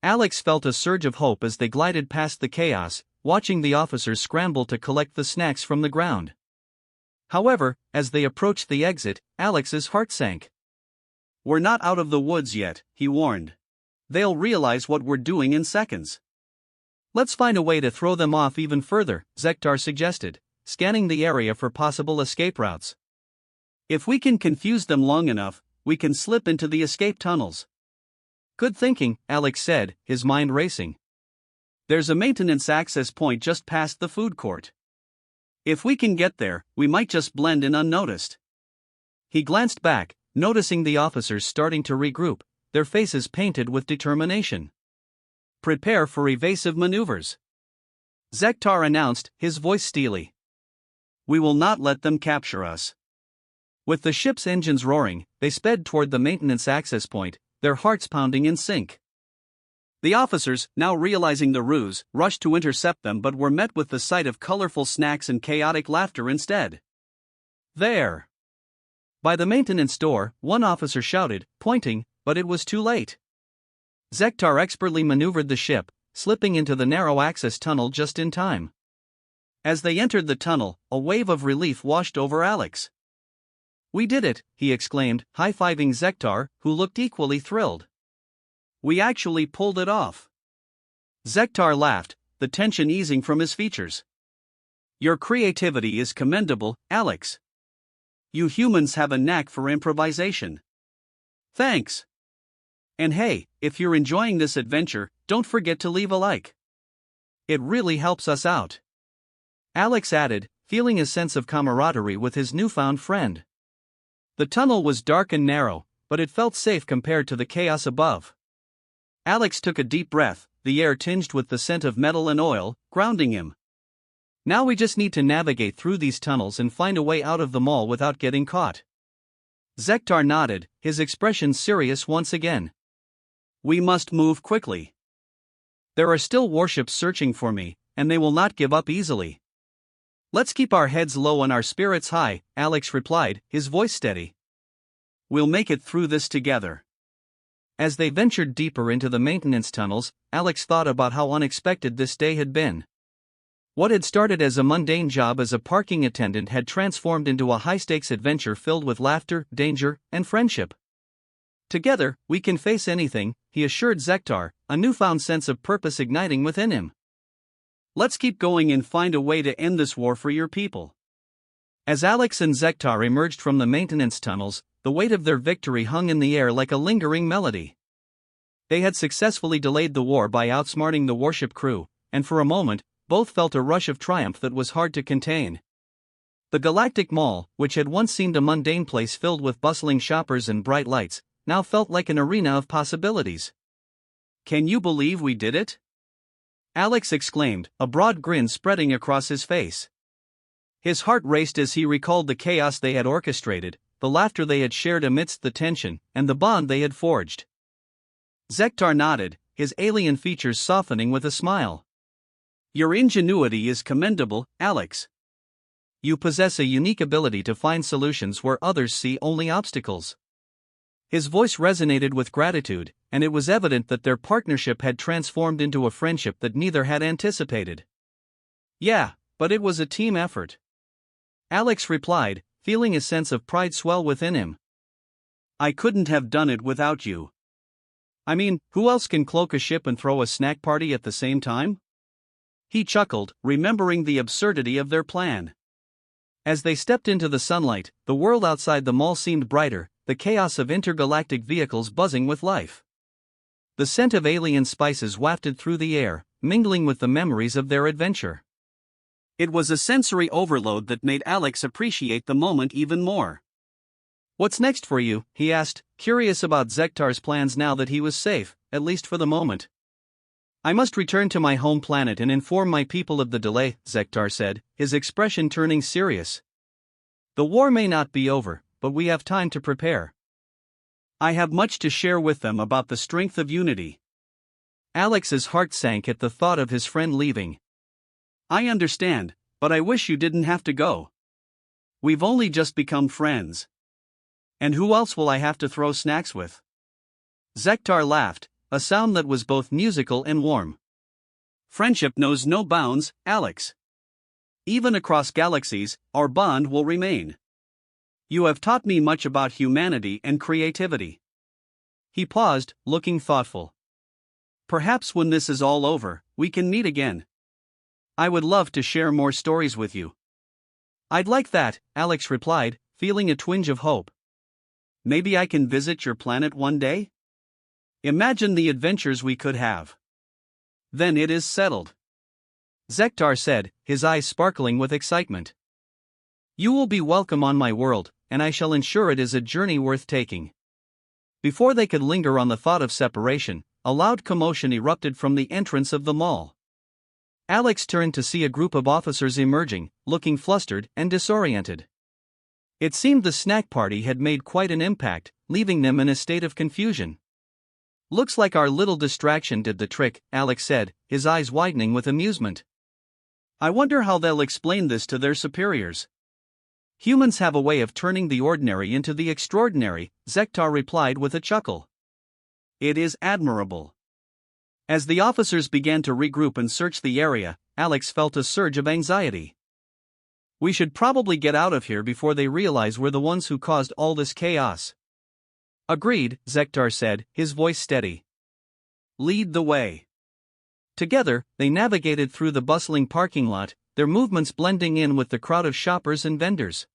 Alex felt a surge of hope as they glided past the chaos, watching the officers scramble to collect the snacks from the ground. However, as they approached the exit, Alex's heart sank. "We're not out of the woods yet," he warned. "They'll realize what we're doing in seconds." "Let's find a way to throw them off even further," Zektar suggested, scanning the area for possible escape routes. "If we can confuse them long enough, we can slip into the escape tunnels." "Good thinking," Alex said, his mind racing. "There's a maintenance access point just past the food court. If we can get there, we might just blend in unnoticed." He glanced back, noticing the officers starting to regroup, their faces painted with determination. "Prepare for evasive maneuvers," Zektar announced, his voice steely. "We will not let them capture us." With the ship's engines roaring, they sped toward the maintenance access point, their hearts pounding in sync. The officers, now realizing the ruse, rushed to intercept them but were met with the sight of colorful snacks and chaotic laughter instead. "There!" By the maintenance door, one officer shouted, pointing, but it was too late. Zektar expertly maneuvered the ship, slipping into the narrow access tunnel just in time. As they entered the tunnel, a wave of relief washed over Alex. "We did it," he exclaimed, high-fiving Zektar, who looked equally thrilled. "We actually pulled it off." Zektar laughed, the tension easing from his features. "Your creativity is commendable, Alex. You humans have a knack for improvisation." "Thanks. And hey, if you're enjoying this adventure, don't forget to leave a like. It really helps us out," Alex added, feeling a sense of camaraderie with his newfound friend. The tunnel was dark and narrow, but it felt safe compared to the chaos above. Alex took a deep breath, the air tinged with the scent of metal and oil, grounding him. "Now we just need to navigate through these tunnels and find a way out of the mall without getting caught." Zektar nodded, his expression serious once again. "We must move quickly. There are still warships searching for me, and they will not give up easily." "Let's keep our heads low and our spirits high," Alex replied, his voice steady. "We'll make it through this together." As they ventured deeper into the maintenance tunnels, Alex thought about how unexpected this day had been. What had started as a mundane job as a parking attendant had transformed into a high-stakes adventure filled with laughter, danger, and friendship. "Together, we can face anything," he assured Zektar, a newfound sense of purpose igniting within him. "Let's keep going and find a way to end this war for your people." As Alex and Zektar emerged from the maintenance tunnels, the weight of their victory hung in the air like a lingering melody. They had successfully delayed the war by outsmarting the warship crew, and for a moment, both felt a rush of triumph that was hard to contain. The Galactic Mall, which had once seemed a mundane place filled with bustling shoppers and bright lights, now felt like an arena of possibilities. "Can you believe we did it?" Alex exclaimed, a broad grin spreading across his face. His heart raced as he recalled the chaos they had orchestrated, the laughter they had shared amidst the tension, and the bond they had forged. Zektar nodded, his alien features softening with a smile. "Your ingenuity is commendable, Alex. You possess a unique ability to find solutions where others see only obstacles." His voice resonated with gratitude, and it was evident that their partnership had transformed into a friendship that neither had anticipated. "Yeah, but it was a team effort," Alex replied, feeling a sense of pride swell within him. "I couldn't have done it without you. I mean, who else can cloak a ship and throw a snack party at the same time?" He chuckled, remembering the absurdity of their plan. As they stepped into the sunlight, the world outside the mall seemed brighter, the chaos of intergalactic vehicles buzzing with life. The scent of alien spices wafted through the air, mingling with the memories of their adventure. It was a sensory overload that made Alex appreciate the moment even more. "What's next for you?" he asked, curious about Zektar's plans now that he was safe, at least for the moment. "I must return to my home planet and inform my people of the delay," Zektar said, his expression turning serious. "The war may not be over, but we have time to prepare. I have much to share with them about the strength of unity." Alex's heart sank at the thought of his friend leaving. "I understand, but I wish you didn't have to go. We've only just become friends. And who else will I have to throw snacks with?" Zektar laughed, a sound that was both musical and warm. Friendship knows no bounds, Alex. Even across galaxies, our bond will remain. You have taught me much about humanity and creativity. He paused, looking thoughtful. Perhaps when this is all over, we can meet again. I would love to share more stories with you. I'd like that, Alex replied, feeling a twinge of hope. Maybe I can visit your planet one day? Imagine the adventures we could have. Then it is settled. Zektar said, his eyes sparkling with excitement. You will be welcome on my world, and I shall ensure it is a journey worth taking. Before they could linger on the thought of separation, a loud commotion erupted from the entrance of the mall. Alex turned to see a group of officers emerging, looking flustered and disoriented. It seemed the snack party had made quite an impact, leaving them in a state of confusion. Looks like our little distraction did the trick, Alex said, his eyes widening with amusement. I wonder how they'll explain this to their superiors. Humans have a way of turning the ordinary into the extraordinary, Zektar replied with a chuckle. It is admirable. As the officers began to regroup and search the area, Alex felt a surge of anxiety. We should probably get out of here before they realize we're the ones who caused all this chaos. Agreed, Zektar said, his voice steady. Lead the way. Together, they navigated through the bustling parking lot, their movements blending in with the crowd of shoppers and vendors.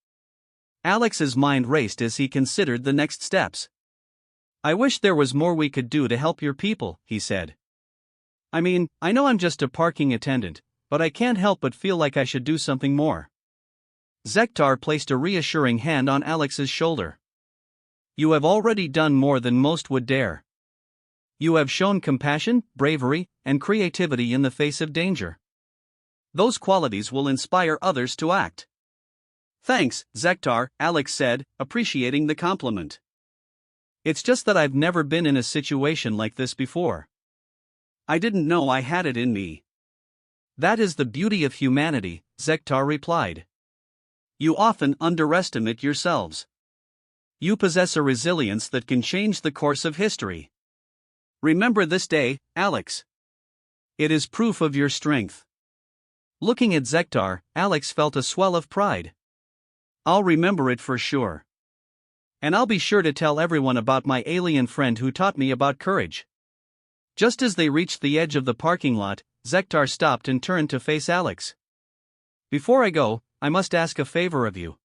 Alex's mind raced as he considered the next steps. I wish there was more we could do to help your people, he said. I mean, I know I'm just a parking attendant, but I can't help but feel like I should do something more. Zektar placed a reassuring hand on Alex's shoulder. You have already done more than most would dare. You have shown compassion, bravery, and creativity in the face of danger. Those qualities will inspire others to act. Thanks, Zektar, Alex said, appreciating the compliment. It's just that I've never been in a situation like this before. I didn't know I had it in me. That is the beauty of humanity, Zektar replied. You often underestimate yourselves. You possess a resilience that can change the course of history. Remember this day, Alex. It is proof of your strength. Looking at Zektar, Alex felt a swell of pride. I'll remember it for sure. And I'll be sure to tell everyone about my alien friend who taught me about courage. Just as they reached the edge of the parking lot, Zektar stopped and turned to face Alex. Before I go, I must ask a favor of you.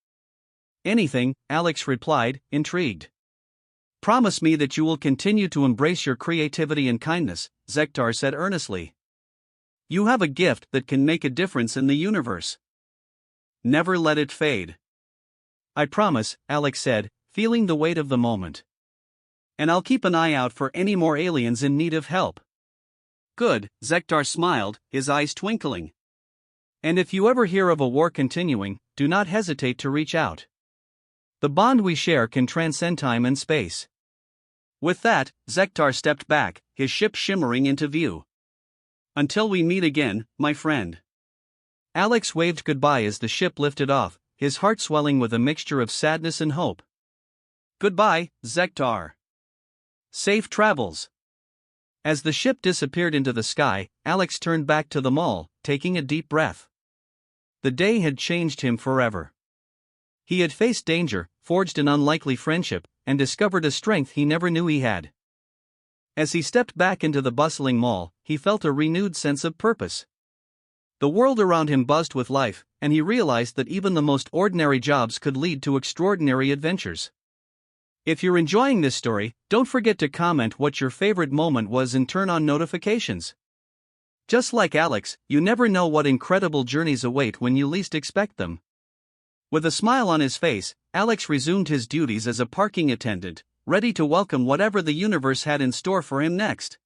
Anything, Alex replied, intrigued. Promise me that you will continue to embrace your creativity and kindness, Zektar said earnestly. You have a gift that can make a difference in the universe. Never let it fade. I promise, Alex said, feeling the weight of the moment. And I'll keep an eye out for any more aliens in need of help. Good, Zektar smiled, his eyes twinkling. And if you ever hear of a war continuing, do not hesitate to reach out. The bond we share can transcend time and space. With that, Zektar stepped back, his ship shimmering into view. Until we meet again, my friend. Alex waved goodbye as the ship lifted off, his heart swelling with a mixture of sadness and hope. Goodbye, Zektar. Safe travels. As the ship disappeared into the sky, Alex turned back to the mall, taking a deep breath. The day had changed him forever. He had faced danger, forged an unlikely friendship, and discovered a strength he never knew he had. As he stepped back into the bustling mall, he felt a renewed sense of purpose. The world around him buzzed with life, and he realized that even the most ordinary jobs could lead to extraordinary adventures. If you're enjoying this story, don't forget to comment what your favorite moment was and turn on notifications. Just like Alex, you never know what incredible journeys await when you least expect them. With a smile on his face, Alex resumed his duties as a parking attendant, ready to welcome whatever the universe had in store for him next.